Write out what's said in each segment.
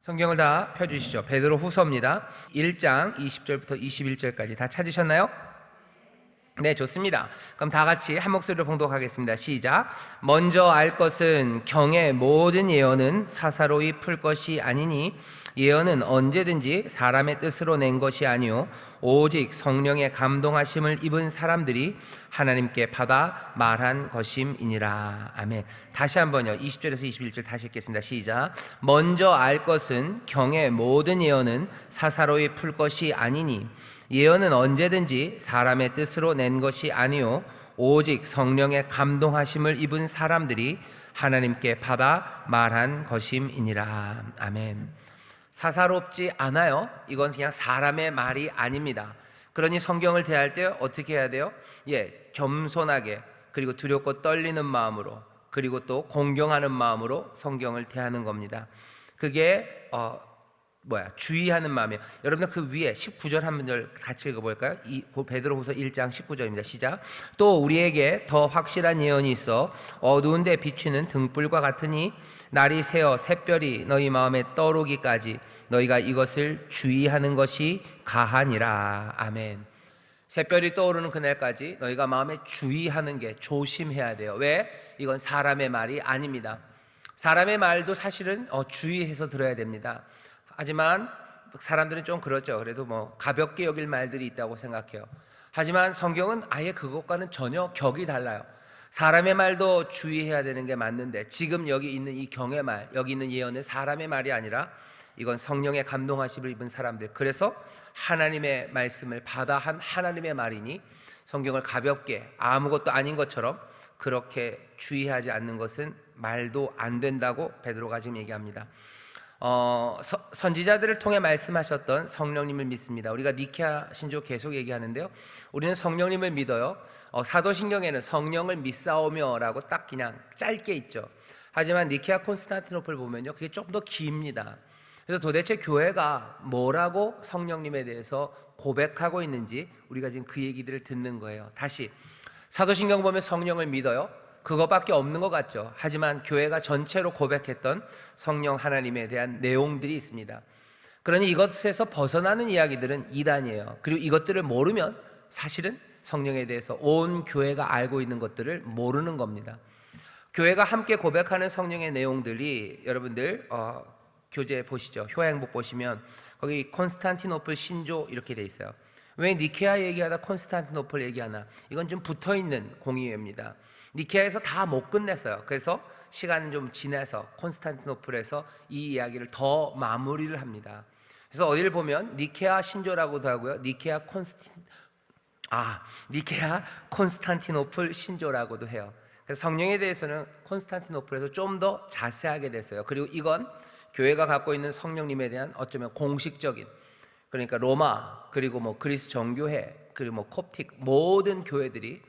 성경을 다 펴주시죠. 베드로 후서입니다. 1장 20절부터 21절까지 다 찾으셨나요? 네, 좋습니다. 그럼 다 같이 한 목소리로 봉독하겠습니다. 시작. 먼저 알 것은 경의 모든 예언은 사사로이 풀 것이 아니니 예언은 언제든지 사람의 뜻으로 낸 것이 아니요 오직 성령의 감동하심을 입은 사람들이 하나님께 받아 말한 것임이니라. 아멘. 다시 한번요. 20절에서 21절 다시 읽겠습니다. 시작. 먼저 알 것은 경의 모든 예언은 사사로이 풀 것이 아니니 예언은 언제든지 사람의 뜻으로 낸 것이 아니요 오직 성령의 감동하심을 입은 사람들이 하나님께 받아 말한 것임이니라. 아멘. 사사롭지 않아요. 이건 그냥 사람의 말이 아닙니다. 그러니 성경을 대할 때 어떻게 해야 돼요? 겸손하게, 그리고 두렵고 떨리는 마음으로, 그리고 또 공경하는 마음으로 성경을 대하는 겁니다. 그게 주의하는 마음이에요. 여러분들 그 위에 19절 한 절 같이 읽어볼까요? 베드로후서 1장 19절입니다. 시작. 또 우리에게 더 확실한 예언이 있어 어두운 데 비추는 등불과 같으니 날이 새어 샛별이 너희 마음에 떠오르기까지 너희가 이것을 주의하는 것이 가하니라. 아멘. 샛별이 떠오르는 그날까지 너희가 마음에 주의하는 게, 조심해야 돼요. 왜? 이건 사람의 말이 아닙니다. 사람의 말도 사실은 주의해서 들어야 됩니다. 하지만 사람들은 좀 그렇죠. 그래도 가볍게 여길 말들이 있다고 생각해요. 하지만 성경은 아예 그것과는 전혀 격이 달라요. 사람의 말도 주의해야 되는 게 맞는데, 지금 여기 있는 이 경의 말, 여기 있는 예언은 사람의 말이 아니라 이건 성령의 감동하심을 입은 사람들, 그래서 하나님의 말씀을 받아 한 하나님의 말이니 성경을 가볍게 아무것도 아닌 것처럼 그렇게 주의하지 않는 것은 말도 안 된다고 베드로가 지금 얘기합니다. 선지자들을 통해 말씀하셨던 성령님을 믿습니다. 우리가 니케아 신조 계속 얘기하는데요, 우리는 성령님을 믿어요. 사도신경에는 성령을 믿사오며 라고 딱 그냥 짧게 있죠. 하지만 니케아 콘스탄티노플 보면요, 그게 조금 더 깁니다. 그래서 도대체 교회가 뭐라고 성령님에 대해서 고백하고 있는지 우리가 지금 그 얘기들을 듣는 거예요. 다시 사도신경 보면 성령을 믿어요. 그것밖에 없는 것 같죠. 하지만 교회가 전체로 고백했던 성령 하나님에 대한 내용들이 있습니다. 그러니 이것에서 벗어나는 이야기들은 이단이에요. 그리고 이것들을 모르면 사실은 성령에 대해서 온 교회가 알고 있는 것들을 모르는 겁니다. 교회가 함께 고백하는 성령의 내용들이, 여러분들 교재 보시죠. 효행복 보시면 거기 콘스탄티노플 신조 이렇게 돼 있어요. 왜 니케아 얘기하다 콘스탄티노플 얘기하나? 이건 좀 붙어있는 공의회입니다. 니케아에서 다 못 끝냈어요. 그래서 시간이 좀 지나서 콘스탄티노플에서 이 이야기를 더 마무리를 합니다. 그래서 어디를 보면 니케아 신조라고도 하고요, 니케아 콘스탄티노플 신조라고도 해요. 그래서 성령에 대해서는 콘스탄티노플에서 좀 더 자세하게 됐어요. 그리고 이건 교회가 갖고 있는 성령님에 대한 어쩌면 공식적인, 그러니까 로마, 그리고 그리스 정교회, 그리고 콥틱, 모든 교회들이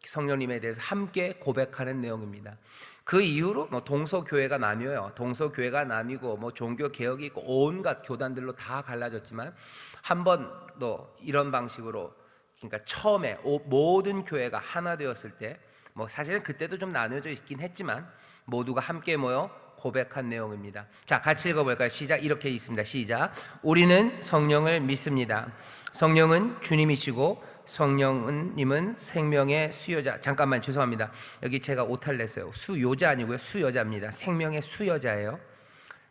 성령님에 대해서 함께 고백하는 내용입니다. 그 이후로 동서교회가 나뉘어요. 동서교회가 나뉘고 종교 개혁이 있고 온갖 교단들로 다 갈라졌지만, 한 번도 이런 방식으로, 그러니까 처음에 모든 교회가 하나 되었을 때, 사실은 그때도 좀 나뉘어져 있긴 했지만 모두가 함께 모여 고백한 내용입니다. 자, 같이 읽어볼까요? 시작. 이렇게 있습니다. 시작. 우리는 성령을 믿습니다. 성령은 주님이시고 성령님은 생명의 수여자. 잠깐만, 죄송합니다. 여기 제가 오타를 냈어요. 수요자 아니고요, 수여자입니다. 생명의 수여자예요.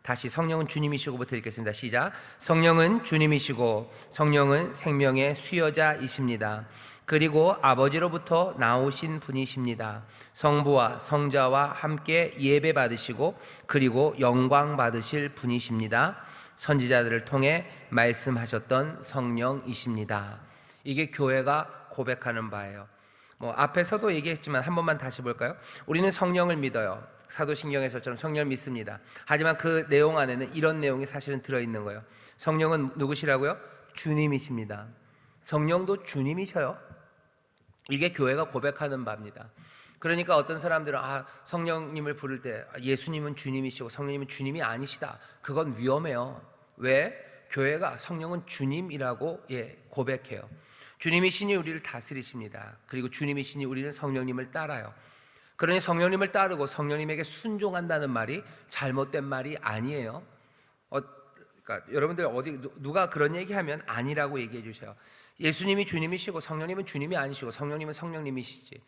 다시, 성령은 주님이시고부터 읽겠습니다. 시작. 성령은 주님이시고 성령은 생명의 수여자이십니다. 그리고 아버지로부터 나오신 분이십니다. 성부와 성자와 함께 예배 받으시고 그리고 영광 받으실 분이십니다. 선지자들을 통해 말씀하셨던 성령이십니다. 이게 교회가 고백하는 바예요. 앞에서도 얘기했지만 한 번만 다시 볼까요? 우리는 성령을 믿어요. 사도신경에서처럼 성령을 믿습니다. 하지만 그 내용 안에는 이런 내용이 사실은 들어있는 거예요. 성령은 누구시라고요? 주님이십니다. 성령도 주님이셔요. 이게 교회가 고백하는 바입니다. 그러니까 어떤 사람들은 성령님을 부를 때 예수님은 주님이시고 성령님은 주님이 아니시다, 그건 위험해요. 왜? 교회가 성령은 주님이라고 고백해요. 주님이시니 우리를 다스리십니다. 그리고 주님이시니 우리는 성령님을 따라요. 그러니 성령님을 따르고 성령님에게 순종한다는 말이 잘못된 말이 아니에요. 그러니까 여러분들 어디 누가 그런 얘기하면 아니라고 얘기해 주세요. 예수님이 주님이시고 성령님은 주님이 아니시고 성령님은 성령님이시지.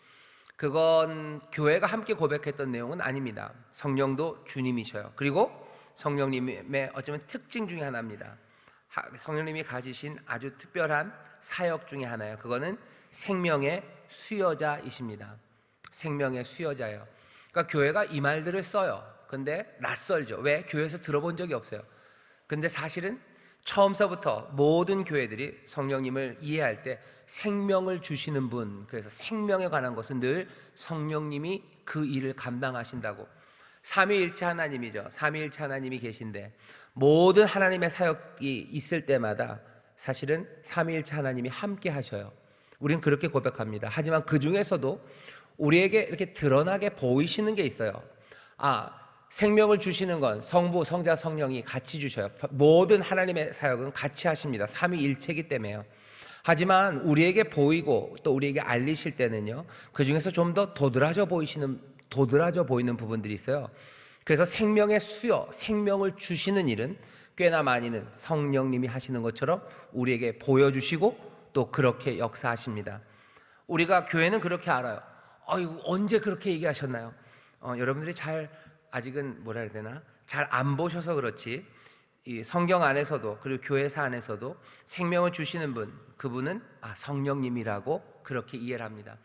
그건 교회가 함께 고백했던 내용은 아닙니다. 성령도 주님이셔요. 그리고 성령님의 어쩌면 특징 중에 하나입니다. 성령님이 가지신 아주 특별한 사역 중에 하나예요. 그거는 생명의 수여자이십니다. 생명의 수여자예요. 그러니까 교회가 이 말들을 써요. 근데 낯설죠. 왜? 교회에서 들어본 적이 없어요. 근데 사실은 처음서부터 모든 교회들이 성령님을 이해할 때 생명을 주시는 분, 그래서 생명에 관한 것은 늘 성령님이 그 일을 감당하신다고. 삼위일체 하나님이죠. 삼위일체 하나님이 계신데 모든 하나님의 사역이 있을 때마다 사실은 삼위일체 하나님이 함께 하셔요. 우리는 그렇게 고백합니다. 하지만 그 중에서도 우리에게 이렇게 드러나게 보이시는 게 있어요. 생명을 주시는 건 성부, 성자, 성령이 같이 주셔요. 모든 하나님의 사역은 같이 하십니다. 삼위일체이기 때문에요. 하지만 우리에게 보이고 또 우리에게 알리실 때는요, 그 중에서 좀 더 도드라져 보이는 부분들이 있어요. 그래서 생명의 수여, 생명을 주시는 일은 꽤나 많이는 성령님이 하시는 것처럼 우리에게 보여주시고 또 그렇게 역사하십니다. 우리가 교회는 그렇게 알아요. 언제 그렇게 얘기하셨나요? 여러분들이 아직은 뭐라 해야 되나? 잘 안 보셔서 그렇지, 이 성경 안에서도 그리고 교회사 안에서도 생명을 주시는 분, 그분은 성령님이라고 그렇게 이해를 합니다.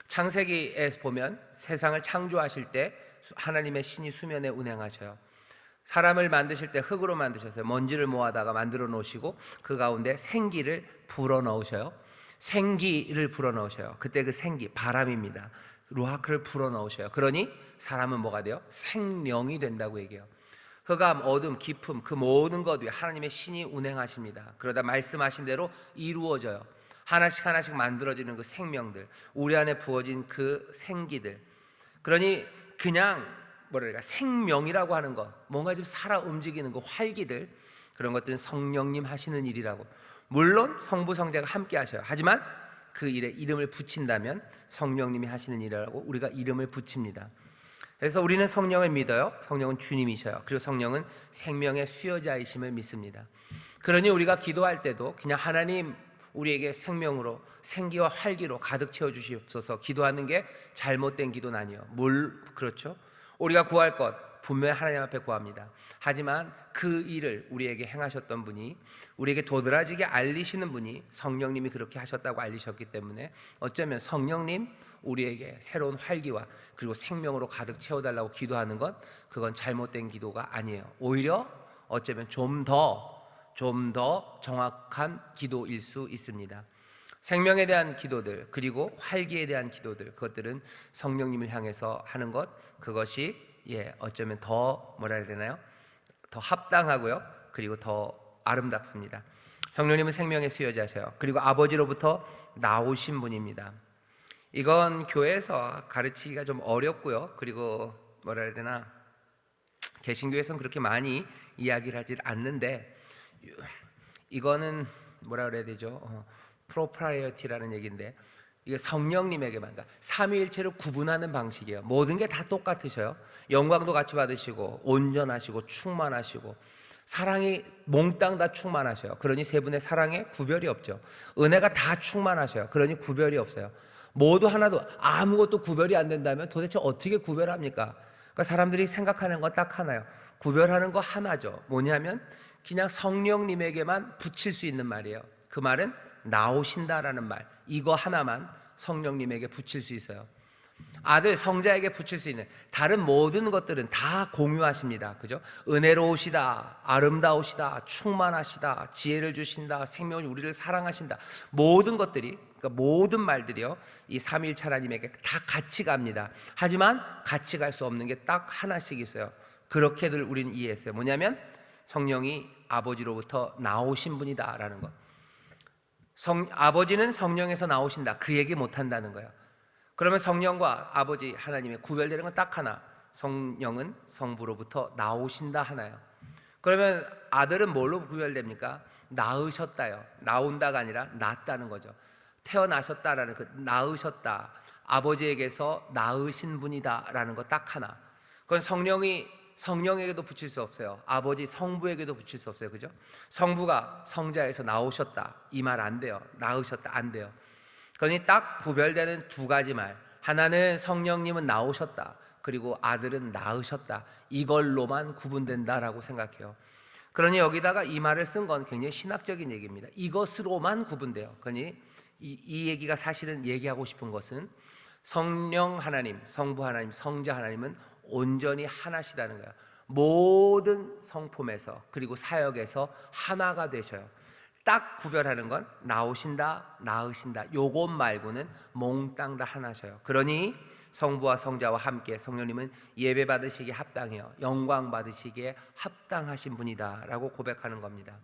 창세기에 보면 세상을 창조하실 때 하나님의 신이 수면에 운행하셔요. 사람을 만드실 때 흙으로 만드셨어요. 먼지를 모아다가 만들어 놓으시고 그 가운데 생기를 불어 넣으셔요. 생기를 불어 넣으셔요. 그때 그 생기, 바람입니다. 루아크를 불어 넣으셔요. 그러니 사람은 뭐가 돼요? 생명이 된다고 얘기해요. 흑암, 어둠, 기품, 그 모든 것 위에 하나님의 신이 운행하십니다. 그러다 말씀하신 대로 이루어져요. 하나씩 하나씩 만들어지는 그 생명들, 우리 안에 부어진 그 생기들. 그러니 그냥 생명이라고 하는 것, 뭔가 좀 살아 움직이는 그 활기들, 그런 것들은 성령님 하시는 일이라고. 물론 성부 성자가 함께 하셔요. 하지만 그 일에 이름을 붙인다면 성령님이 하시는 일이라고 우리가 이름을 붙입니다. 그래서 우리는 성령을 믿어요. 성령은 주님이셔요. 그리고 성령은 생명의 수여자이심을 믿습니다. 그러니 우리가 기도할 때도 그냥 하나님, 우리에게 생명으로, 생기와 활기로 가득 채워주시옵소서 기도하는 게 잘못된 기도는 아니에요. 그렇죠? 우리가 구할 것 분명히 하나님 앞에 구합니다. 하지만 그 일을 우리에게 행하셨던 분이, 우리에게 도드라지게 알리시는 분이 성령님이 그렇게 하셨다고 알리셨기 때문에 어쩌면 성령님 우리에게 새로운 활기와 그리고 생명으로 가득 채워달라고 기도하는 것, 그건 잘못된 기도가 아니에요. 오히려 어쩌면 좀 더 정확한 기도일 수 있습니다. 생명에 대한 기도들, 그리고 활기에 대한 기도들, 그것들은 성령님을 향해서 하는 것, 그것이 어쩌면 더 더 합당하고요, 그리고 더 아름답습니다. 성령님은 생명의 수여자셔요. 그리고 아버지로부터 나오신 분입니다. 이건 교회에서 가르치기가 좀 어렵고요, 그리고 개신교에서는 그렇게 많이 이야기를 하질 않는데, 이거는 프로프라이어티라는 얘기인데, 이게 성령님에게만, 그러니까 삼위일체를 구분하는 방식이에요. 모든 게 다 똑같으셔요. 영광도 같이 받으시고 온전하시고 충만하시고 사랑이 몽땅 다 충만하셔요. 그러니 세 분의 사랑에 구별이 없죠. 은혜가 다 충만하셔요. 그러니 구별이 없어요. 모두 하나도, 아무것도 구별이 안 된다면 도대체 어떻게 구별합니까? 그러니까 사람들이 생각하는 건 딱 하나요. 구별하는 거 하나죠. 뭐냐면 그냥 성령님에게만 붙일 수 있는 말이에요. 그 말은 나오신다라는 말, 이거 하나만 성령님에게 붙일 수 있어요. 아들, 성자에게 붙일 수 있는 다른 모든 것들은 다 공유하십니다. 그죠? 은혜로우시다, 아름다우시다, 충만하시다, 지혜를 주신다, 생명을, 우리를 사랑하신다, 모든 것들이, 그러니까 모든 말들이요, 이 삼위일체 하나님에게 다 같이 갑니다. 하지만 같이 갈 수 없는 게 딱 하나씩 있어요. 그렇게들 우리는 이해했어요. 뭐냐면 성령이 아버지로부터 나오신 분이다라는 것. 아버지는 성령에서 나오신다, 그 얘기 못한다는 거예요. 그러면 성령과 아버지 하나님의 구별되는 건 딱 하나, 성령은 성부로부터 나오신다 하나요. 그러면 아들은 뭘로 구별됩니까? 낳으셨다요. 나온다가 아니라 낳았다는 거죠. 태어나셨다라는 그 낳으셨다, 아버지에게서 낳으신 분이다라는 거 딱 하나. 그건 성령이 성령에게도 붙일 수 없어요. 아버지 성부에게도 붙일 수 없어요. 그죠? 성부가 성자에서 나오셨다 이 말 안 돼요. 낳으셨다 안 돼요. 그러니 딱 구별되는 두 가지 말, 하나는 성령님은 나오셨다, 그리고 아들은 낳으셨다, 이걸로만 구분된다라고 생각해요. 그러니 여기다가 이 말을 쓴 건 굉장히 신학적인 얘기입니다. 이것으로만 구분돼요. 그러니 이 얘기가 사실은 얘기하고 싶은 것은 성령 하나님, 성부 하나님, 성자 하나님은 온전히 하나시다는 거예요. 모든 성품에서 그리고 사역에서 하나가 되셔요. 딱 구별하는 건 나오신다, 낳으신다 요것 말고는 몽땅 다 하나셔요. 그러니 성부와 성자와 함께 성령님은 예배 받으시기에 합당해요. 영광 받으시기에 합당하신 분이다라고 고백하는 겁니다.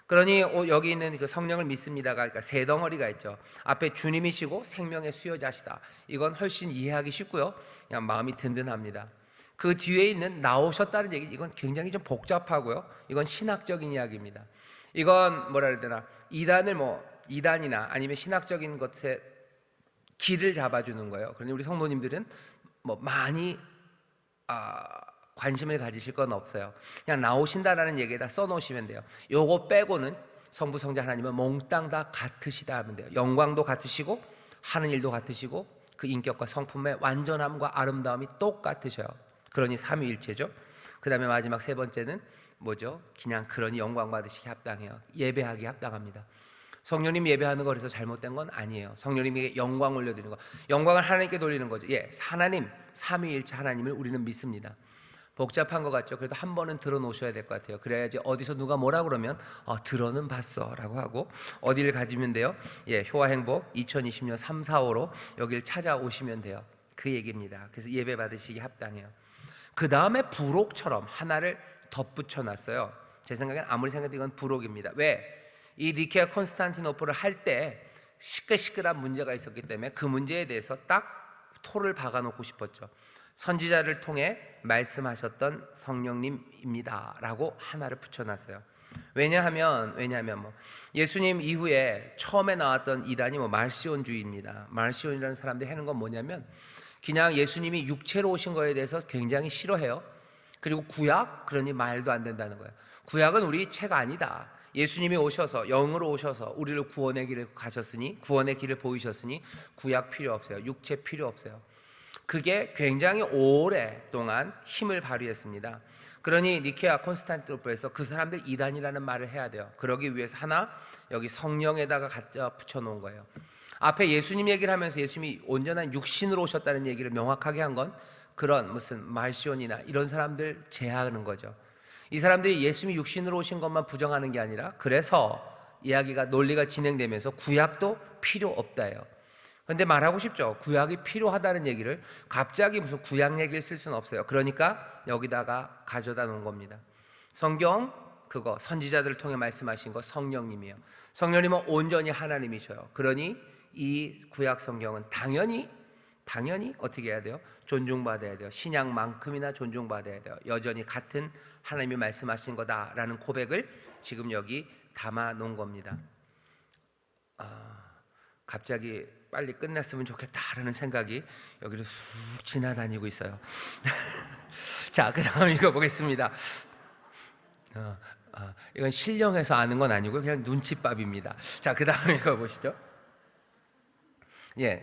그러니 여기 있는 그 성령을 믿습니다가 그러니까 세 덩어리가 있죠. 앞에 주님이시고 생명의 수요자시다. 이건 훨씬 이해하기 쉽고요. 그냥 마음이 든든합니다. 그 뒤에 있는 나오셨다는 얘기, 이건 굉장히 좀 복잡하고요. 이건 신학적인 이야기입니다. 이건 뭐라 해야 되나, 이단이나 아니면 신학적인 것에 길을 잡아주는 거예요. 그러니 우리 성도님들은 뭐 많이 관심을 가지실 건 없어요. 그냥 나오신다라는 얘기에다 써놓으시면 돼요. 요거 빼고는 성부 성자 하나님은 몽땅 다 같으시다 하면 돼요. 영광도 같으시고 하는 일도 같으시고 그 인격과 성품의 완전함과 아름다움이 똑같으셔요. 그러니 삼위일체죠. 그 다음에 마지막 세 번째는 뭐죠? 그냥 그러니 영광 받으시기 합당해요. 예배하기 합당합니다. 성령님 예배하는 거에서 잘못된 건 아니에요. 성령님에게 영광 올려드리는 거, 영광을 하나님께 돌리는 거죠. 하나님, 삼위일체 하나님을 우리는 믿습니다. 복잡한 것 같죠? 그래도 한 번은 들어놓으셔야 될 것 같아요. 그래야지 어디서 누가 뭐라 그러면 들어는 봤어 라고 하고 어디를 가지면 돼요? 효화행복 2020년 3, 4호로 여길 찾아오시면 돼요. 그 얘기입니다. 그래서 예배 받으시기 합당해요. 그 다음에 부록처럼 하나를 덧붙여 놨어요. 제 생각엔 아무리 생각해도 이건 부록입니다. 왜? 이 니케아 콘스탄티노플을 할 때 시끌시끌한 문제가 있었기 때문에 그 문제에 대해서 딱 토를 박아놓고 싶었죠. 선지자를 통해 말씀하셨던 성령님입니다 라고 하나를 붙여놨어요. 왜냐하면 예수님 이후에 처음에 나왔던 이단이 말시온주의입니다. 말시온이라는 사람들이 하는 건 뭐냐면 그냥 예수님이 육체로 오신 거에 대해서 굉장히 싫어해요. 그리고 구약, 그러니 말도 안 된다는 거예요. 구약은 우리 책 아니다. 예수님이 오셔서 영으로 오셔서 우리를 구원의 길을 가셨으니, 구원의 길을 보이셨으니 구약 필요 없어요. 육체 필요 없어요. 그게 굉장히 오랫동안 힘을 발휘했습니다. 그러니 니케아 콘스탄티노플에서 그 사람들 이단이라는 말을 해야 돼요. 그러기 위해서 하나 여기 성령에다가 갖다 붙여놓은 거예요. 앞에 예수님 얘기를 하면서 예수님이 온전한 육신으로 오셨다는 얘기를 명확하게 한 건 그런 무슨 말시온이나 이런 사람들 제하는 거죠. 이 사람들이 예수님이 육신으로 오신 것만 부정하는 게 아니라 그래서 이야기가 논리가 진행되면서 구약도 필요 없다예요. 그런데 말하고 싶죠. 구약이 필요하다는 얘기를 갑자기 무슨 구약 얘기를 쓸 수는 없어요. 그러니까 여기다가 가져다 놓은 겁니다. 성경 그거 선지자들을 통해 말씀하신 거 성령님이에요. 성령님은 온전히 하나님이셔요. 그러니 이 구약 성경은 당연히 어떻게 해야 돼요? 존중받아야 돼요. 신약만큼이나 존중받아야 돼요. 여전히 같은 하나님이 말씀하신 거다라는 고백을 지금 여기 담아 놓은 겁니다. 갑자기 빨리 끝났으면 좋겠다라는 생각이 여기를 쑥 지나다니고 있어요. 자, 그 다음 읽어보겠습니다. 이건 신령해서 아는 건 아니고 그냥 눈칫밥입니다. 자, 그 다음 읽어보시죠.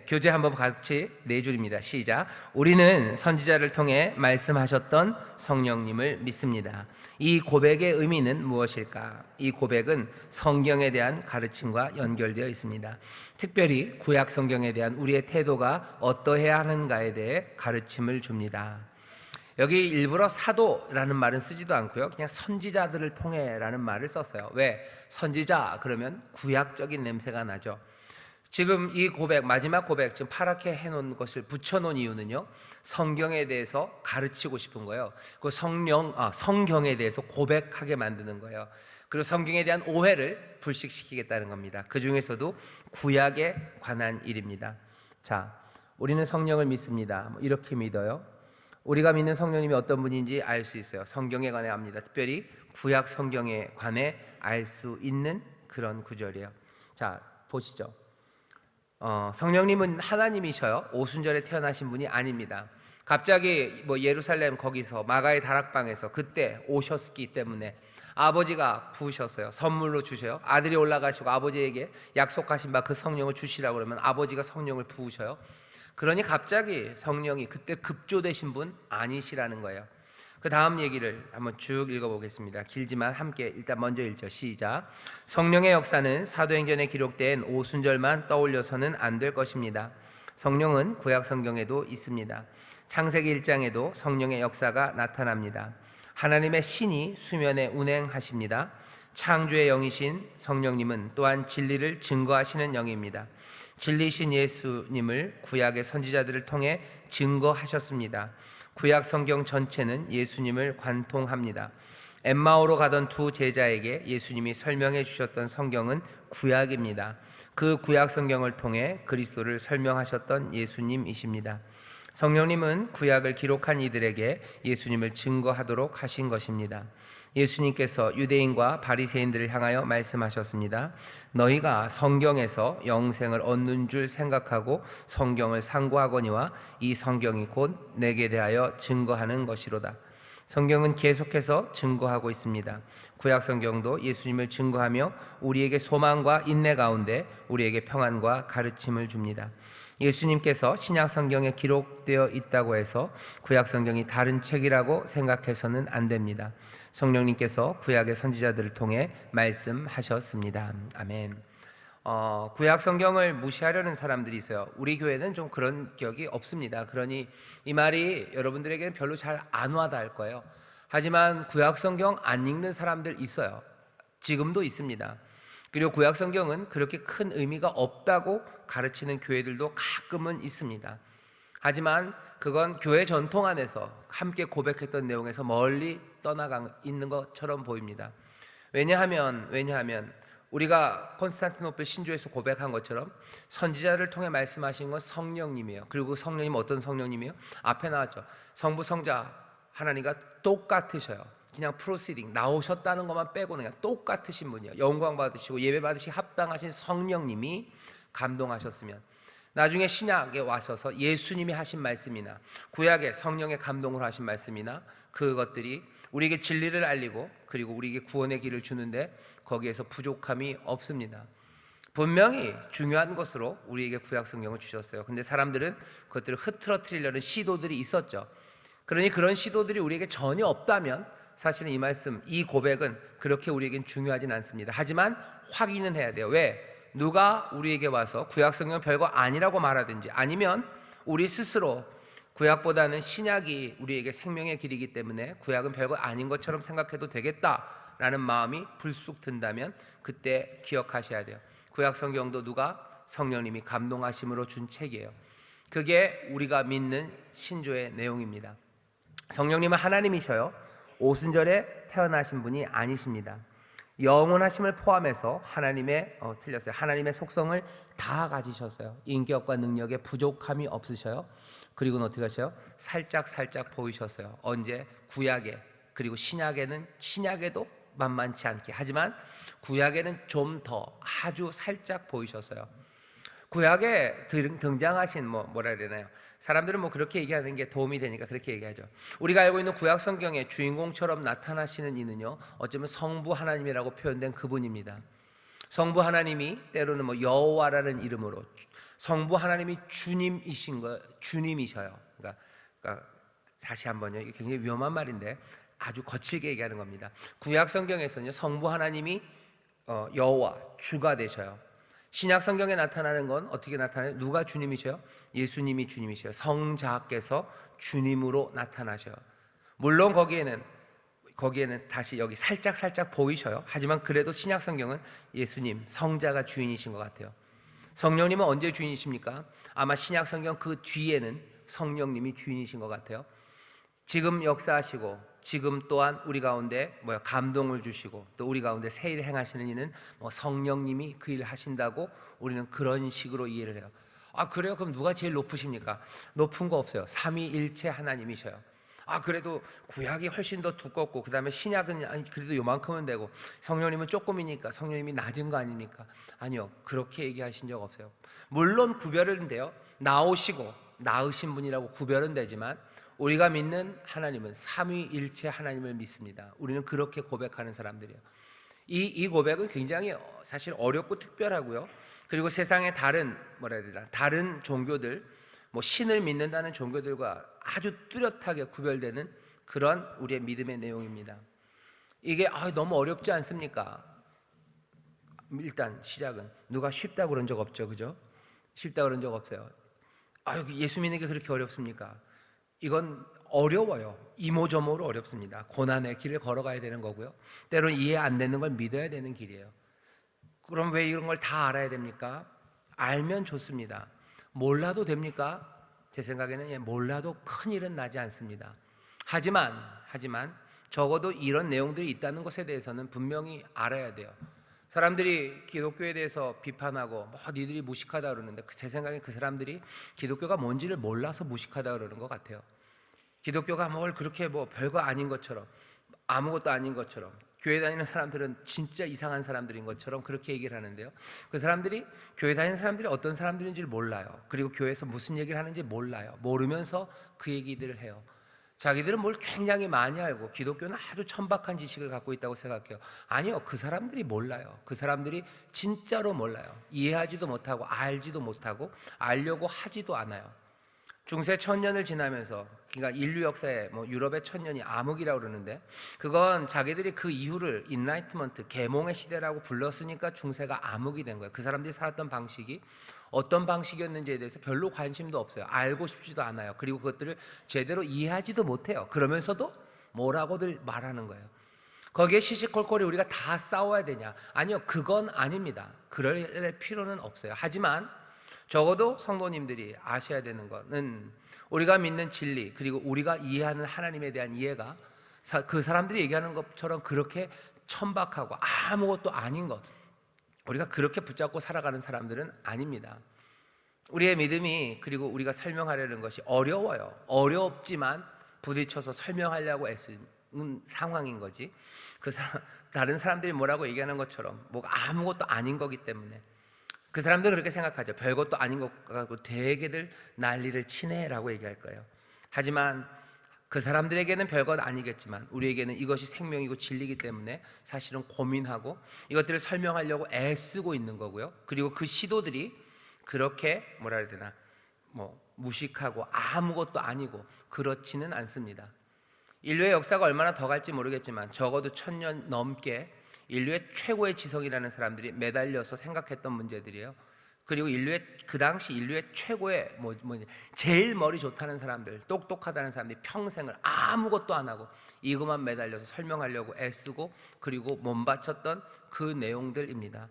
교재 한번 같이 4줄입니다. 시작. 우리는 선지자를 통해 말씀하셨던 성령님을 믿습니다. 이 고백의 의미는 무엇일까? 이 고백은 성경에 대한 가르침과 연결되어 있습니다. 특별히 구약 성경에 대한 우리의 태도가 어떠해야 하는가에 대해 가르침을 줍니다. 여기 일부러 사도라는 말은 쓰지도 않고요. 그냥 선지자들을 통해라는 말을 썼어요. 왜? 선지자 그러면 구약적인 냄새가 나죠. 지금 이 고백, 마지막 고백, 지금 파랗게 해놓은 것을 붙여놓은 이유는요, 성경에 대해서 가르치고 싶은 거예요. 그 성경에 대해서 고백하게 만드는 거예요. 그리고 성경에 대한 오해를 불식시키겠다는 겁니다. 그 중에서도 구약에 관한 일입니다. 자, 우리는 성령을 믿습니다. 이렇게 믿어요. 우리가 믿는 성령님이 어떤 분인지 알 수 있어요. 성경에 관해 압니다. 특별히 구약 성경에 관해 알 수 있는 그런 구절이에요. 자, 보시죠. 성령님은 하나님이셔요. 오순절에 태어나신 분이 아닙니다. 갑자기 뭐 예루살렘 거기서 마가의 다락방에서 그때 오셨기 때문에 아버지가 부으셨어요. 선물로 주셔요. 아들이 올라가시고 아버지에게 약속하신 바 그 성령을 주시라고 그러면 아버지가 성령을 부으셔요. 그러니 갑자기 성령이 그때 급조되신 분 아니시라는 거예요. 그 다음 얘기를 한번 쭉 읽어보겠습니다. 길지만 함께 일단 먼저 1절 시작. 성령의 역사는 사도행전에 기록된 오순절만 떠올려서는 안 될 것입니다. 성령은 구약 성경에도 있습니다. 창세기 1장에도 성령의 역사가 나타납니다. 하나님의 신이 수면에 운행하십니다. 창조의 영이신 성령님은 또한 진리를 증거하시는 영입니다. 진리신 예수님을 구약의 선지자들을 통해 증거하셨습니다. 구약 성경 전체는 예수님을 관통합니다. 엠마오로 가던 두 제자에게 예수님이 설명해 주셨던 성경은 구약입니다. 그 구약 성경을 통해 그리스도를 설명하셨던 예수님이십니다. 성령님은 구약을 기록한 이들에게 예수님을 증거하도록 하신 것입니다. 예수님께서 유대인과 바리새인들을 향하여 말씀하셨습니다. 너희가 성경에서 영생을 얻는 줄 생각하고 성경을 상고하거니와 이 성경이 곧 내게 대하여 증거하는 것이로다. 성경은 계속해서 증거하고 있습니다. 구약 성경도 예수님을 증거하며 우리에게 소망과 인내 가운데 우리에게 평안과 가르침을 줍니다. 예수님께서 신약 성경에 기록되어 있다고 해서 구약 성경이 다른 책이라고 생각해서는 안 됩니다. 성령님께서 구약의 선지자들을 통해 말씀하셨습니다. 아멘. 구약 성경을 무시하려는 사람들이 있어요. 우리 교회는 좀 그런 격이 없습니다. 그러니 이 말이 여러분들에게는 별로 잘 안 와닿을 거예요. 하지만 구약 성경 안 읽는 사람들 있어요. 지금도 있습니다. 그리고 구약 성경은 그렇게 큰 의미가 없다고 가르치는 교회들도 가끔은 있습니다. 하지만 그건 교회 전통 안에서 함께 고백했던 내용에서 멀리 떠나가 있는 것처럼 보입니다. 왜냐하면 우리가 콘스탄티노플 신조에서 고백한 것처럼 선지자를 통해 말씀하신 건 성령님이에요. 그리고 성령님 어떤 성령님이에요? 앞에 나왔죠. 성부 성자 하나님과 똑같으셔요. 그냥 프로시딩 나오셨다는 것만 빼고는 그냥 똑같으신 분이에요. 영광 받으시고 예배 받으시 합당하신 성령님이 감동하셨으면 나중에 신약에 와셔서 예수님이 하신 말씀이나 구약에 성령의 감동을 하신 말씀이나 그것들이 우리에게 진리를 알리고 그리고 우리에게 구원의 길을 주는데 거기에서 부족함이 없습니다. 분명히 중요한 것으로 우리에게 구약 성경을 주셨어요. 근데 사람들은 그것들을 흐트러뜨리려는 시도들이 있었죠. 그러니 그런 시도들이 우리에게 전혀 없다면 사실은 이 말씀, 이 고백은 그렇게 우리에겐 중요하진 않습니다. 하지만 확인은 해야 돼요. 왜? 누가 우리에게 와서 구약 성경은 별거 아니라고 말하든지 아니면 우리 스스로 구약보다는 신약이 우리에게 생명의 길이기 때문에 구약은 별거 아닌 것처럼 생각해도 되겠다라는 마음이 불쑥 든다면 그때 기억하셔야 돼요. 구약 성경도 누가? 성령님이 감동하심으로 준 책이에요. 그게 우리가 믿는 신조의 내용입니다. 성령님은 하나님이셔요. 오순절에 태어나신 분이 아니십니다. 영원하심을 포함해서 틀렸어요. 하나님의 속성을 다 가지셨어요. 인격과 능력에 부족함이 없으셔요. 그리고는 어떻게 하셔요? 살짝 보이셨어요. 언제? 구약에. 그리고 신약에도 만만치 않게. 하지만 구약에는 좀 더 아주 살짝 보이셨어요. 구약에 등장하신 뭐라 해야 되나요? 사람들은 그렇게 얘기하는 게 도움이 되니까 그렇게 얘기하죠. 우리가 알고 있는 구약 성경의 주인공처럼 나타나시는 이는요, 어쩌면 성부 하나님이라고 표현된 그분입니다. 성부 하나님이 때로는 여호와라는 이름으로 성부 하나님이 주님이셔요. 그러니까 다시 한번요, 이게 굉장히 위험한 말인데 아주 거칠게 얘기하는 겁니다. 구약 성경에서는요, 성부 하나님이 여호와 주가 되셔요. 신약 성경에 나타나는 건 어떻게 나타나요? 누가 주님이셔요? 예수님이 주님이셔요. 성자께서 주님으로 나타나셔요. 물론 거기에는 다시 여기 살짝 보이셔요. 하지만 그래도 신약 성경은 예수님, 성자가 주인이신 것 같아요. 성령님은 언제 주인이십니까? 아마 신약 성경 그 뒤에는 성령님이 주인이신 것 같아요. 지금 역사하시고 지금 또한 우리 가운데 감동을 주시고 또 우리 가운데 새 일을 행하시는 이는 성령님이 그 일을 하신다고 우리는 그런 식으로 이해를 해요. 아, 그래요? 그럼 누가 제일 높으십니까? 높은 거 없어요. 삼위일체 하나님이셔요. 아, 그래도 구약이 훨씬 더 두껍고 그 다음에 신약은 그래도 요만큼은 되고 성령님은 조금이니까 성령님이 낮은 거 아닙니까? 아니요, 그렇게 얘기하신 적 없어요. 물론 구별은 돼요. 나으신 분이라고 구별은 되지만 우리가 믿는 하나님은 삼위일체 하나님을 믿습니다. 우리는 그렇게 고백하는 사람들이에요. 이 고백은 굉장히 사실 어렵고 특별하고요. 그리고 세상의 다른 뭐라 해야 되나 다른 종교들 뭐 신을 믿는다는 종교들과 아주 뚜렷하게 구별되는 그런 우리의 믿음의 내용입니다. 이게 너무 어렵지 않습니까? 일단 시작은 누가 쉽다고 그런 적 없죠, 그죠? 쉽다고 그런 적 없어요. 예수 믿는 게 그렇게 어렵습니까? 이건 어려워요. 이모저모로 어렵습니다. 고난의 길을 걸어가야 되는 거고요. 때로는 이해 안 되는 걸 믿어야 되는 길이에요. 그럼 왜 이런 걸 다 알아야 됩니까? 알면 좋습니다. 몰라도 됩니까? 제 생각에는 몰라도 큰일은 나지 않습니다. 하지만 적어도 이런 내용들이 있다는 것에 대해서는 분명히 알아야 돼요. 사람들이 기독교에 대해서 비판하고 니들이 무식하다 그러는데 제 생각엔 그 사람들이 기독교가 뭔지를 몰라서 무식하다 그러는 것 같아요. 기독교가 뭘 그렇게 별거 아닌 것처럼 아무것도 아닌 것처럼 교회 다니는 사람들은 진짜 이상한 사람들인 것처럼 그렇게 얘기를 하는데요. 그 사람들이 교회 다니는 사람들이 어떤 사람들인지를 몰라요. 그리고 교회에서 무슨 얘기를 하는지 몰라요. 모르면서 그 얘기들을 해요. 자기들은 뭘 굉장히 많이 알고 기독교는 아주 천박한 지식을 갖고 있다고 생각해요. 아니요, 그 사람들이 몰라요. 그 사람들이 진짜로 몰라요. 이해하지도 못하고 알지도 못하고 알려고 하지도 않아요. 중세 1000년을 지나면서 그러니까 인류 역사에 유럽의 1000년이 암흑이라고 그러는데 그건 자기들이 그 이후를 인라이트먼트 계몽의 시대라고 불렀으니까 중세가 암흑이 된 거예요. 그 사람들이 살았던 방식이 어떤 방식이었는지에 대해서 별로 관심도 없어요. 알고 싶지도 않아요. 그리고 그것들을 제대로 이해하지도 못해요. 그러면서도 뭐라고들 말하는 거예요. 거기에 시시콜콜이 우리가 다 싸워야 되냐? 아니요, 그건 아닙니다. 그럴 필요는 없어요. 하지만 적어도 성도님들이 아셔야 되는 것은 우리가 믿는 진리 그리고 우리가 이해하는 하나님에 대한 이해가 그 사람들이 얘기하는 것처럼 그렇게 천박하고 아무것도 아닌 것, 우리가 그렇게 붙잡고 살아가는 사람들은 아닙니다. 우리의 믿음이 그리고 우리가 설명하려는 것이 어려워요. 어렵지만 부딪혀서 설명하려고 애쓰는 상황인 거지. 다른 사람들이 뭐라고 얘기하는 것처럼 아무것도 아닌 거기 때문에 그 사람들은 그렇게 생각하죠. 별것도 아닌 것 같고 되게들 난리를 치네라고 얘기할 거예요. 하지만 그 사람들에게는 별것 아니겠지만 우리에게는 이것이 생명이고 진리이기 때문에 사실은 고민하고 이것들을 설명하려고 애쓰고 있는 거고요. 그리고 그 시도들이 그렇게 뭐라 해야 되나 무식하고 아무것도 아니고 그렇지는 않습니다. 인류의 역사가 얼마나 더 갈지 모르겠지만 적어도 1000년 넘게 인류의 최고의 지성이라는 사람들이 매달려서 생각했던 문제들이에요. 그리고 그 당시 인류의 최고의 제일 머리 좋다는 사람들, 똑똑하다는 사람들이 평생을 아무것도 안 하고 이것만 매달려서 설명하려고 애쓰고 그리고 몸바쳤던 그 내용들입니다.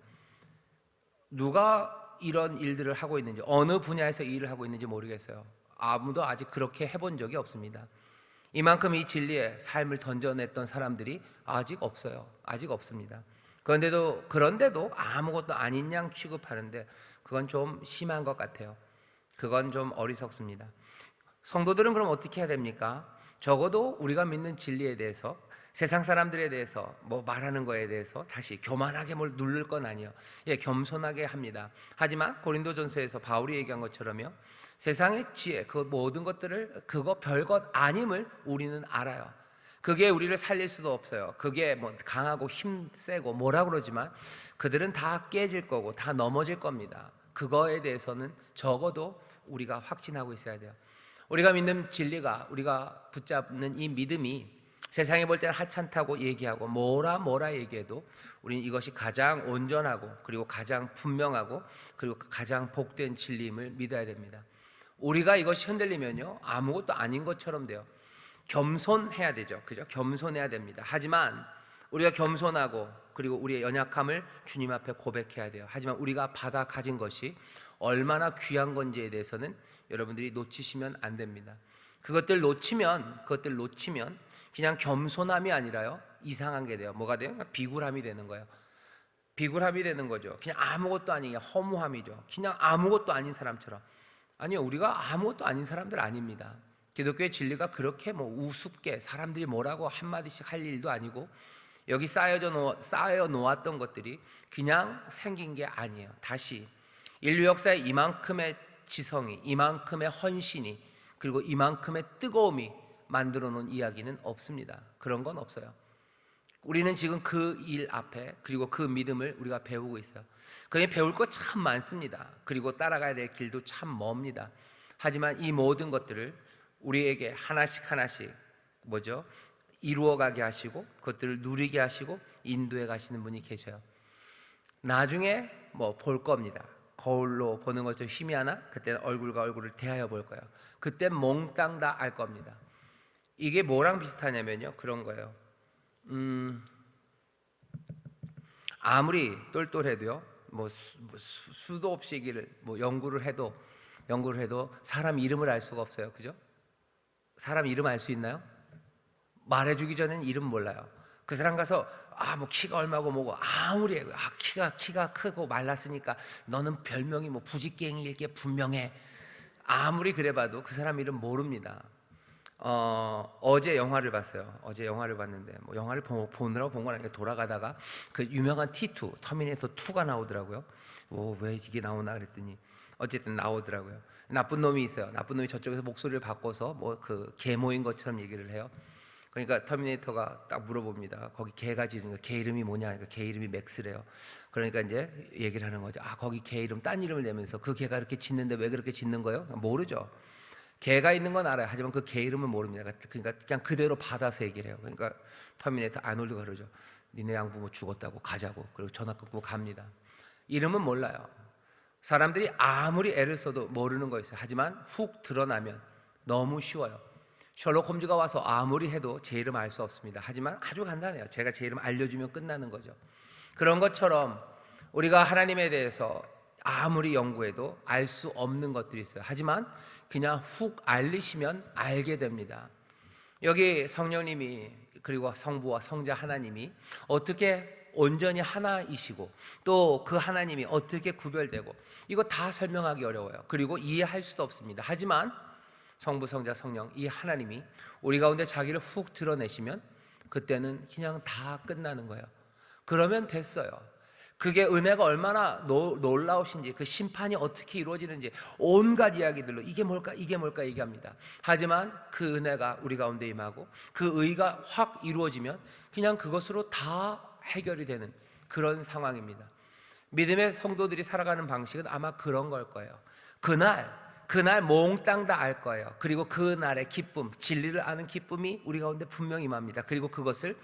누가 이런 일들을 하고 있는지, 어느 분야에서 이 일을 하고 있는지 모르겠어요. 아무도 아직 그렇게 해본 적이 없습니다. 이만큼 이 진리에 삶을 던져냈던 사람들이 아직 없어요. 아직 없습니다. 그런데도 아무것도 아닌 양 취급하는데 그건 좀 심한 것 같아요. 그건 좀 어리석습니다. 성도들은 그럼 어떻게 해야 됩니까? 적어도 우리가 믿는 진리에 대해서 세상 사람들에 대해서 말하는 거에 대해서 다시 교만하게 뭘 누를 건 아니에요. 겸손하게 합니다. 하지만 고린도전서에서 바울이 얘기한 것처럼요, 세상의 지혜, 그 모든 것들을 그거 별것 아님을 우리는 알아요. 그게 우리를 살릴 수도 없어요. 그게 강하고 힘세고 뭐라 그러지만 그들은 다 깨질 거고 다 넘어질 겁니다. 그거에 대해서는 적어도 우리가 확신하고 있어야 돼요. 우리가 믿는 진리가, 우리가 붙잡는 이 믿음이 세상에 볼 때는 하찮다고 얘기하고 뭐라 얘기해도 우리는 이것이 가장 온전하고 그리고 가장 분명하고 그리고 가장 복된 진리임을 믿어야 됩니다. 우리가 이것이 흔들리면요, 아무것도 아닌 것처럼 돼요. 겸손해야 되죠. 그죠? 겸손해야 됩니다. 하지만 우리가 겸손하고 그리고 우리의 연약함을 주님 앞에 고백해야 돼요. 하지만 우리가 받아 가진 것이 얼마나 귀한 건지에 대해서는 여러분들이 놓치시면 안 됩니다. 그것들 놓치면 그냥 겸손함이 아니라요, 이상한 게 돼요. 뭐가 돼요? 비굴함이 되는 거예요. 비굴함이 되는 거죠. 그냥 아무것도 아닌, 허무함이죠. 그냥 아무것도 아닌 사람처럼. 아니요, 우리가 아무것도 아닌 사람들 아닙니다. 기독교의 진리가 그렇게 우습게 사람들이 뭐라고 한마디씩 할 일도 아니고 여기 쌓여 놓았던 것들이 그냥 생긴 게 아니에요. 다시 인류 역사에 이만큼의 지성이, 이만큼의 헌신이, 그리고 이만큼의 뜨거움이 만들어 놓은 이야기는 없습니다. 그런 건 없어요. 우리는 지금 그 일 앞에, 그리고 그 믿음을 우리가 배우고 있어요. 그게 배울 거 참 많습니다. 그리고 따라가야 될 길도 참 멉니다. 하지만 이 모든 것들을 우리에게 하나씩 이루어가게 하시고, 그것들을 누리게 하시고 인도해 가시는 분이 계셔요. 나중에 볼 겁니다. 거울로 보는 것좀 힘이 하나? 그때는 얼굴과 얼굴을 대하여 볼 거예요. 그때 몽땅 다 알 겁니다. 이게 뭐랑 비슷하냐면요, 그런 거예요. 아무리 똘똘해도요, 수도 없이 얘기를 연구를 해도 사람 이름을 알 수가 없어요. 그죠? 사람 이름 알 수 있나요? 말해주기 전에는 이름 몰라요. 그 사람 가서 키가 얼마고 뭐고 아무리 키가 크고 말랐으니까 너는 별명이 부지깽이일 게 분명해. 아무리 그래봐도 그 사람 이름 모릅니다. 어제 영화를 봤어요. 어제 영화를 봤는데 영화를 보느라고 본 건 아니고 돌아가다가 그 유명한 T2 터미네이터 2가 나오더라고요. 왜 이게 나오나 그랬더니 어쨌든 나오더라고요. 나쁜 놈이 있어요. 나쁜 놈이 저쪽에서 목소리를 바꿔서 그 개모인 것처럼 얘기를 해요. 그러니까 터미네이터가 딱 물어봅니다. 거기 개가 지는 거, 개 이름이 뭐냐? 그러니까 개 이름이 맥스래요. 그러니까 이제 얘기를 하는 거죠. 거기 개 이름 딴 이름을 내면서 그 개가 이렇게 짖는데 왜 그렇게 짖는 거예요? 모르죠. 개가 있는 건 알아요. 하지만 그 개 이름은 모릅니다. 그러니까 그냥 그대로 받아서 얘기를 해요. 그러니까 터미네이터 아놀드가 그러죠. 니네 양부모 죽었다고 가자고. 그리고 전화 끊고 갑니다. 이름은 몰라요. 사람들이 아무리 애를 써도 모르는 거 있어요. 하지만 훅 드러나면 너무 쉬워요. 셜록 홈즈가 와서 아무리 해도 제 이름 알 수 없습니다. 하지만 아주 간단해요. 제가 제 이름 알려주면 끝나는 거죠. 그런 것처럼 우리가 하나님에 대해서 아무리 연구해도 알 수 없는 것들이 있어요. 하지만 그냥 훅 알리시면 알게 됩니다. 여기 성령님이, 그리고 성부와 성자 하나님이 어떻게 온전히 하나이시고 또 그 하나님이 어떻게 구별되고, 이거 다 설명하기 어려워요. 그리고 이해할 수도 없습니다. 하지만 성부, 성자, 성령 이 하나님이 우리 가운데 자기를 훅 드러내시면 그때는 그냥 다 끝나는 거예요. 그러면 됐어요. 그게 은혜가 얼마나 놀라우신지, 그 심판이 어떻게 이루어지는지 온갖 이야기들로 이게 뭘까 얘기합니다. 하지만 그 은혜가 우리 가운데 임하고 그 의가 확 이루어지면 그냥 그것으로 다 해결이 되는 그런 상황입니다. 믿음의 성도들이 살아가는 방식은 아마 그런 걸 거예요. 그날 몽땅 다 알 거예요. 그리고 그날의 기쁨, 진리를 아는 기쁨이 우리 가운데 분명히 임합니다. 그리고 그것을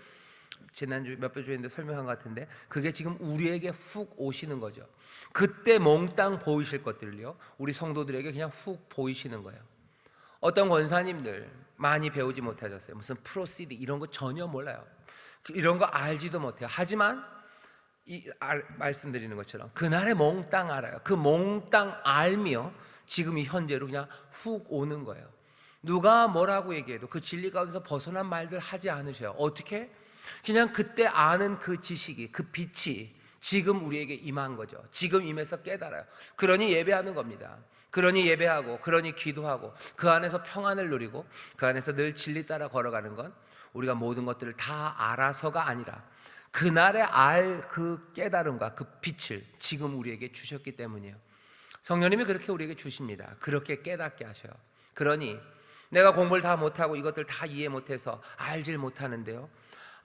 지난주 몇 번 주였는데 설명한 것 같은데 그게 지금 우리에게 훅 오시는 거죠. 그때 몽땅 보이실 것들을요, 우리 성도들에게 그냥 훅 보이시는 거예요. 어떤 권사님들 많이 배우지 못하셨어요. 무슨 프로시드 이런 거 전혀 몰라요. 이런 거 알지도 못해요. 하지만 말씀드리는 것처럼 그날에 몽땅 알아요. 그 몽땅 알며 지금 이 현재로 그냥 훅 오는 거예요. 누가 뭐라고 얘기해도 그 진리 가운데서 벗어난 말들 하지 않으셔요. 어떻게? 그냥 그때 아는 그 지식이, 그 빛이 지금 우리에게 임한 거죠. 지금 임해서 깨달아요. 그러니 예배하는 겁니다. 그러니 예배하고, 그러니 기도하고, 그 안에서 평안을 누리고, 그 안에서 늘 진리 따라 걸어가는 건 우리가 모든 것들을 다 알아서가 아니라 그날에 알 그 깨달음과 그 빛을 지금 우리에게 주셨기 때문이에요. 성령님이 그렇게 우리에게 주십니다. 그렇게 깨닫게 하셔요. 그러니 내가 공부를 다 못하고 이것들 다 이해 못해서 알질 못하는데요,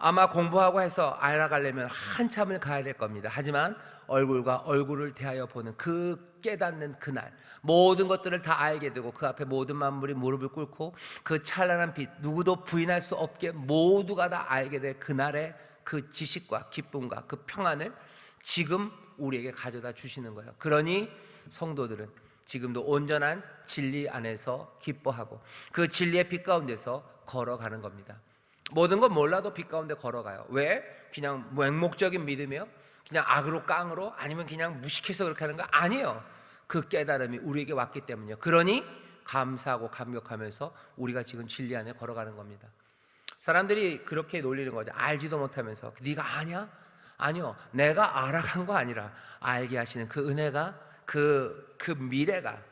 아마 공부하고 해서 알아가려면 한참을 가야 될 겁니다. 하지만 얼굴과 얼굴을 대하여 보는 그 깨닫는 그날, 모든 것들을 다 알게 되고 그 앞에 모든 만물이 무릎을 꿇고 그 찬란한 빛, 누구도 부인할 수 없게 모두가 다 알게 될 그날의 그 지식과 기쁨과 그 평안을 지금 우리에게 가져다 주시는 거예요. 그러니 성도들은 지금도 온전한 진리 안에서 기뻐하고 그 진리의 빛 가운데서 걸어가는 겁니다. 모든 건 몰라도 빛 가운데 걸어가요. 왜? 그냥 맹목적인 믿음이요? 그냥 악으로 깡으로? 아니면 그냥 무식해서 그렇게 하는 거? 아니에요. 그 깨달음이 우리에게 왔기 때문이요. 그러니 감사하고 감격하면서 우리가 지금 진리 안에 걸어가는 겁니다. 사람들이 그렇게 놀리는 거죠. 알지도 못하면서. 네가 아냐? 아니요. 내가 알아간 거 아니라 알게 하시는 그 은혜가, 그 미래가,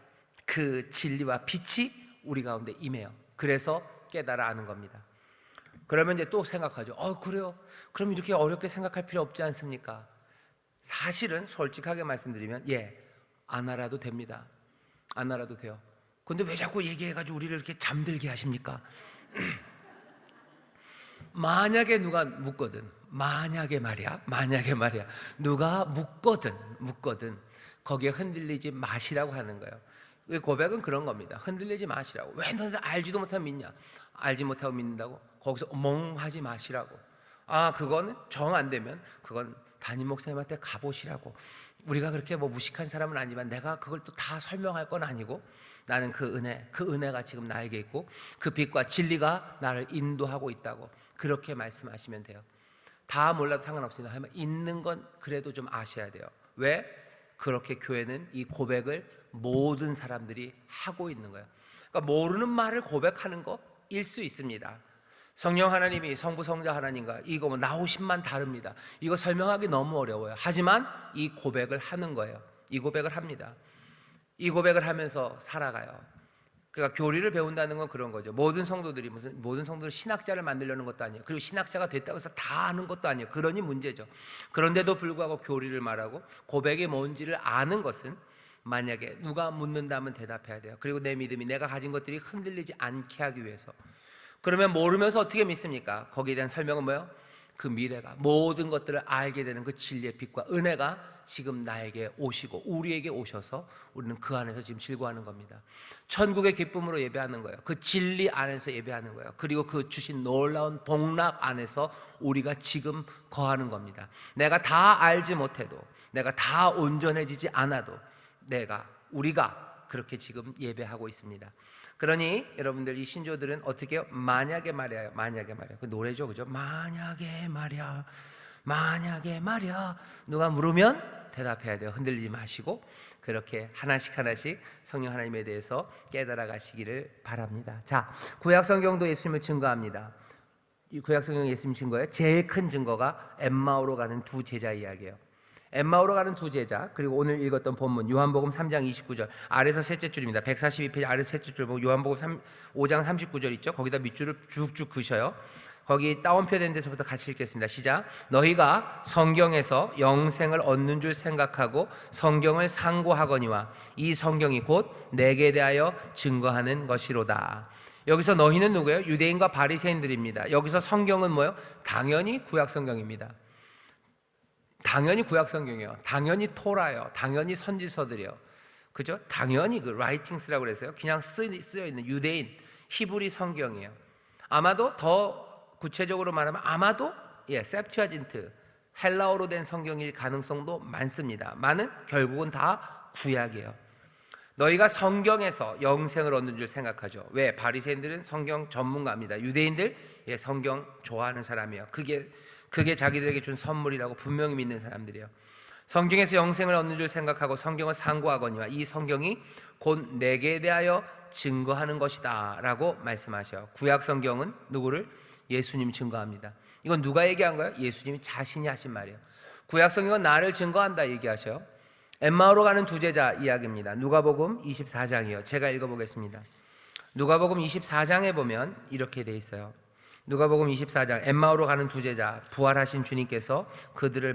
그 진리와 빛이 우리 가운데 임해요. 그래서 깨달아 아는 겁니다. 그러면 이제 또 생각하죠. 그래요? 그럼 이렇게 어렵게 생각할 필요 없지 않습니까? 사실은 솔직하게 말씀드리면 안 알아도 됩니다. 안 알아도 돼요. 근데 왜 자꾸 얘기해가지고 우리를 이렇게 잠들게 하십니까? 만약에 누가 묻거든, 만약에 말이야 누가 묻거든 거기에 흔들리지 마시라고 하는 거예요. 고백은 그런 겁니다. 흔들리지 마시라고. 왜 너는 알지도 못하고 믿냐? 알지 못하고 믿는다고? 거기서 멍하지 마시라고. 그거는 정 안 되면 그건 담임 목사님한테 가보시라고. 우리가 그렇게 뭐 무식한 사람은 아니지만 내가 그걸 또 다 설명할 건 아니고, 나는 그 은혜가 지금 나에게 있고 그 빛과 진리가 나를 인도하고 있다고 그렇게 말씀하시면 돼요. 다 몰라도 상관없습니다. 하지만 있는 건 그래도 좀 아셔야 돼요. 왜? 그렇게 교회는 이 고백을 모든 사람들이 하고 있는 거예요. 그러니까 모르는 말을 고백하는 거일 수 있습니다. 성령 하나님이 성부 성자 하나님과 이거 뭐 나오심만 다릅니다. 이거 설명하기 너무 어려워요. 하지만 이 고백을 하는 거예요. 이 고백을 합니다. 이 고백을 하면서 살아가요. 그러니까 교리를 배운다는 건 그런 거죠. 모든 성도들이 신학자를 만들려는 것도 아니에요. 그리고 신학자가 됐다고 해서 다 아는 것도 아니에요. 그러니 문제죠. 그런데도 불구하고 교리를 말하고 고백이 뭔지를 아는 것은, 만약에 누가 묻는다면 대답해야 돼요. 그리고 내 믿음이, 내가 가진 것들이 흔들리지 않게 하기 위해서. 그러면 모르면서 어떻게 믿습니까? 거기에 대한 설명은 뭐예요? 그 미래가, 모든 것들을 알게 되는 그 진리의 빛과 은혜가 지금 나에게 오시고 우리에게 오셔서 우리는 그 안에서 지금 즐거워하는 겁니다. 천국의 기쁨으로 예배하는 거예요. 그 진리 안에서 예배하는 거예요. 그리고 그 주신 놀라운 복락 안에서 우리가 지금 거하는 겁니다. 내가 다 알지 못해도, 내가 다 온전해지지 않아도 우리가 그렇게 지금 예배하고 있습니다. 그러니 여러분들, 이 신조들은 어떻게 해요? 만약에 말이야. 그 노래죠, 그죠? 만약에 말이야. 누가 물으면 대답해야 돼요. 흔들리지 마시고 그렇게 하나씩 성령 하나님에 대해서 깨달아 가시기를 바랍니다. 자, 구약 성경도 예수님을 증거합니다. 이 구약 성경 예수님 증거에 제일 큰 증거가 엠마오로 가는 두 제자 이야기예요. 엠마오로 가는 두 제자, 그리고 오늘 읽었던 본문 요한복음 3장 29절 아래서 셋째 줄입니다. 142페이지 아래 셋째 줄 보고 요한복음 5장 39절 있죠? 거기다 밑줄을 쭉쭉 그셔요. 거기 따옴표된 데서부터 같이 읽겠습니다. 시작. 너희가 성경에서 영생을 얻는 줄 생각하고 성경을 상고하거니와 이 성경이 곧 내게 대하여 증거하는 것이로다. 여기서 너희는 누구예요? 유대인과 바리새인들입니다. 여기서 성경은 뭐예요? 당연히 구약 성경입니다. 당연히 구약 성경이에요. 당연히 토라예요. 당연히 선지서들이에요. 그죠? 당연히 그 라이팅스라고 그랬어요. 그냥 쓰여 있는 유대인 히브리 성경이에요. 아마도 더 구체적으로 말하면 셉튜아진트 헬라어로 된 성경일 가능성도 많습니다. 많은 결국은 다 구약이에요. 너희가 성경에서 영생을 얻는 줄 생각하죠. 왜? 바리새인들은 성경 전문가입니다. 유대인들 성경 좋아하는 사람이에요. 그게 자기들에게 준 선물이라고 분명히 믿는 사람들이에요. 성경에서 영생을 얻는 줄 생각하고 성경을 상고하거니와 이 성경이 곧 내게 대하여 증거하는 것이다 라고 말씀하셔요. 구약 성경은 누구를? 예수님 증거합니다. 이건 누가 얘기한 거예요? 예수님이 자신이 하신 말이에요. 구약 성경은 나를 증거한다 얘기하셔요. 엠마오로 가는 두 제자 이야기입니다. 누가복음 24장이요. 제가 읽어보겠습니다. 누가복음 24장에 보면 이렇게 돼 있어요. 누가복음 24장, 엠마오로 가는 두 제자, 부활하신 주님께서 그들을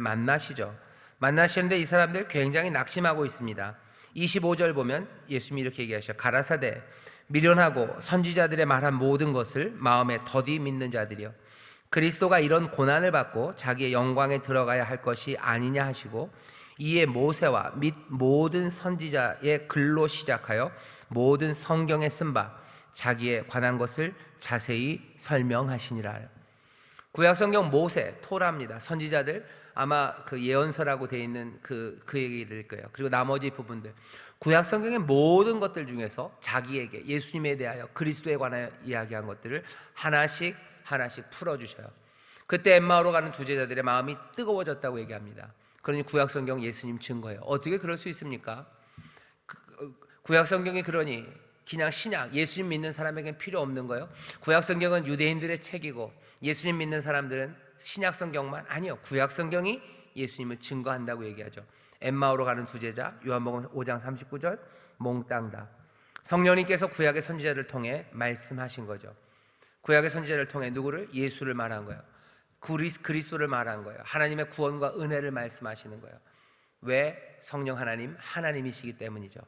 만나시는데 이 사람들 굉장히 낙심하고 있습니다. 25절 보면 예수님이 이렇게 얘기하셔요. 가라사대 미련하고 선지자들의 말한 모든 것을 마음에 더디 믿는 자들이여, 그리스도가 이런 고난을 받고 자기의 영광에 들어가야 할 것이 아니냐 하시고, 이에 모세와 및 모든 선지자의 글로 시작하여 모든 성경에 쓴 바 자기에 관한 것을 자세히 설명하시니라. 구약 성경 모세, 토라입니다. 선지자들 아마 그 예언서라고 되어 있는 그 얘기를 거예요. 그리고 나머지 부분들, 구약 성경의 모든 것들 중에서 자기에게 예수님에 대하여 그리스도에 관하여 이야기한 것들을 하나씩 풀어주셔요. 그때 엠마오로 가는 두 제자들의 마음이 뜨거워졌다고 얘기합니다. 그러니 구약 성경 예수님 증거예요. 어떻게 그럴 수 있습니까? 구약 성경이 그러니 그냥 신약, 예수님 믿는 사람에겐 필요 없는 거예요. 구약 성경은 유대인들의 책이고 예수님 믿는 사람들은 신약 성경만, 아니요, 구약 성경이 예수님을 증거한다고 얘기하죠. 엠마오로 가는 두 제자, 요한복음 5장 39절, 몽땅 다 성령님께서 구약의 선지자를 통해 말씀하신 거죠. 구약의 선지자를 통해 누구를? 예수를 말한 거예요. 그리스도를 말한 거예요. 하나님의 구원과 은혜를 말씀하시는 거예요. 왜? 성령 하나님이시기 때문이죠.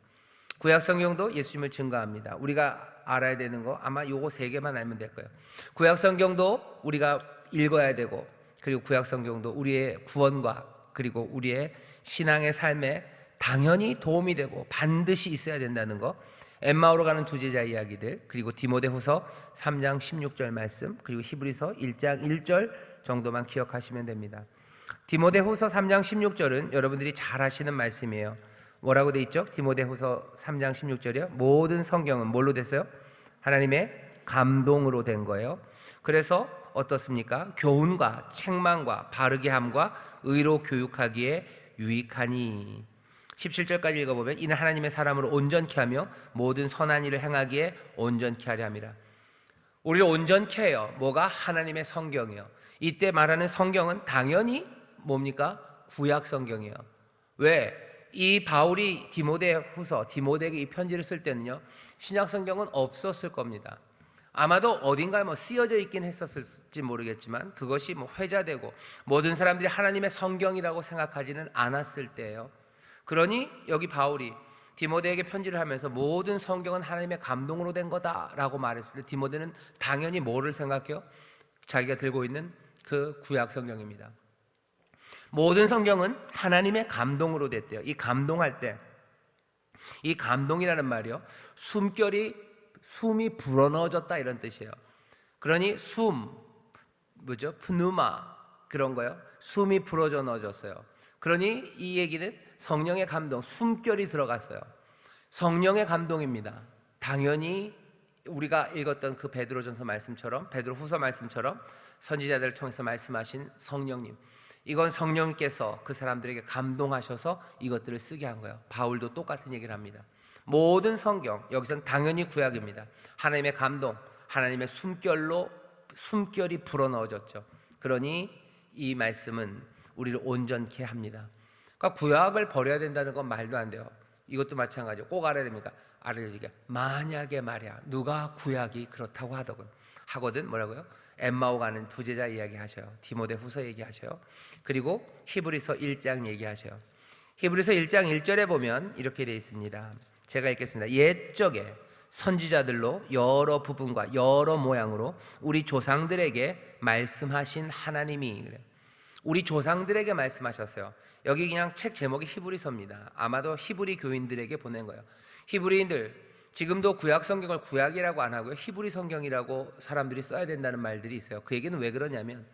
구약 성경도 예수님을 증거합니다. 우리가 알아야 되는 거 아마 요거 세 개만 알면 될 거예요. 구약 성경도 우리가 읽어야 되고, 그리고 구약 성경도 우리의 구원과 그리고 우리의 신앙의 삶에 당연히 도움이 되고 반드시 있어야 된다는 거. 엠마오로 가는 두 제자 이야기들, 그리고 디모데후서 3장 16절 말씀, 그리고 히브리서 1장 1절 정도만 기억하시면 됩니다. 디모데후서 3장 16절은 여러분들이 잘 아시는 말씀이에요. 뭐라고 돼 있죠? 디모데후서 3장 16절이요. 모든 성경은 뭘로 됐어요? 하나님의 감동으로 된 거예요. 그래서 어떻습니까? 교훈과 책망과 바르게 함과 의로 교육하기에 유익하니. 17절까지 읽어보면 이는 하나님의 사람으로 온전케 하며 모든 선한 일을 행하기에 온전케 하려 함이라. 우리를 온전케 해요. 뭐가? 하나님의 성경이요. 이때 말하는 성경은 당연히 뭡니까? 구약 성경이에요. 왜? 이 바울이 디모데에게 이 편지를 쓸 때는요, 신약 성경은 없었을 겁니다. 아마도 어딘가에 쓰여져 있긴 했었을지 모르겠지만 그것이 회자되고 모든 사람들이 하나님의 성경이라고 생각하지는 않았을 때예요. 그러니 여기 바울이 디모데에게 편지를 하면서 모든 성경은 하나님의 감동으로 된 거다라고 말했을 때 디모데는 당연히 뭐를 생각해요? 자기가 들고 있는 그 구약 성경입니다. 모든 성경은 하나님의 감동으로 됐대요. 이 감동할 때, 이 감동이라는 말이요, 숨이 불어넣어졌다 이런 뜻이에요. 그러니 뭐죠? 프누마 그런 거요. 숨이 불어져 넣어졌어요. 그러니 이 얘기는 성령의 감동, 숨결이 들어갔어요. 성령의 감동입니다. 당연히 우리가 읽었던 그 베드로전서 말씀처럼, 베드로후서 말씀처럼 선지자들을 통해서 말씀하신 성령님, 이건 성령께서 그 사람들에게 감동하셔서 이것들을 쓰게 한 거예요. 바울도 똑같은 얘기를 합니다. 모든 성경, 여기서는 당연히 구약입니다. 하나님의 감동, 하나님의 숨결이 불어넣어졌죠. 그러니 이 말씀은 우리를 온전케 합니다. 그러니까 구약을 버려야 된다는 건 말도 안 돼요. 이것도 마찬가지고 꼭 알아야 됩니까? 알아야 되니까 만약에 말이야 누가 구약이 그렇다고 하거든 뭐라고요? 엠마오 가는 두 제자 이야기 하셔요. 디모데후서 얘기하셔요. 그리고 히브리서 1장 얘기하셔요. 히브리서 1장 1절에 보면 이렇게 되어 있습니다. 제가 읽겠습니다. 옛적에 선지자들로 여러 부분과 여러 모양으로 우리 조상들에게 말씀하신 하나님이, 그래요. 우리 조상들에게 말씀하셨어요. 여기 그냥 책 제목이 히브리서입니다. 아마도 히브리 교인들에게 보낸 거예요. 히브리인들, 지금도 구약 성경을 구약이라고 안 하고요, 히브리 성경이라고 사람들이 써야 된다는 말들이 있어요. 그 얘기는 왜 그러냐면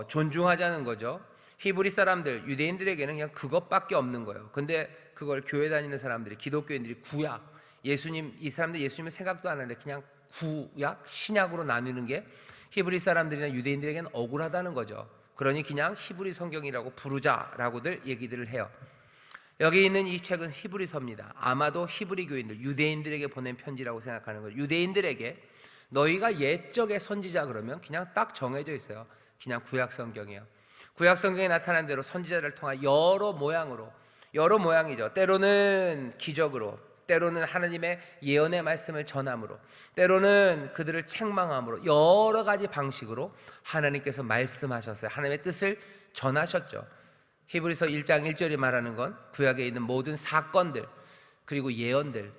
존중하자는 거죠. 히브리 사람들, 유대인들에게는 그냥 그것밖에 없는 거예요. 근데 그걸 교회 다니는 사람들이, 기독교인들이 구약, 예수님, 이 사람들 예수님을 생각도 안 하는데 그냥 구약, 신약으로 나누는 게 히브리 사람들이나 유대인들에게는 억울하다는 거죠. 그러니 그냥 히브리 성경이라고 부르자라고들 얘기들을 해요. 여기 있는 이 책은 히브리서입니다. 아마도 히브리 교인들, 유대인들에게 보낸 편지라고 생각하는 거예요. 유대인들에게 너희가 옛적의 선지자 그러면 그냥 딱 정해져 있어요. 그냥 구약 성경이에요. 구약 성경에 나타난 대로 선지자를 통한 여러 모양이죠. 때로는 기적으로, 때로는 하나님의 예언의 말씀을 전함으로, 때로는 그들을 책망함으로, 여러 가지 방식으로 하나님께서 말씀하셨어요. 하나님의 뜻을 전하셨죠. 히브리서 1장 1절이 말하는 건 구약에 있는 모든 사건들, 그리고 예언들,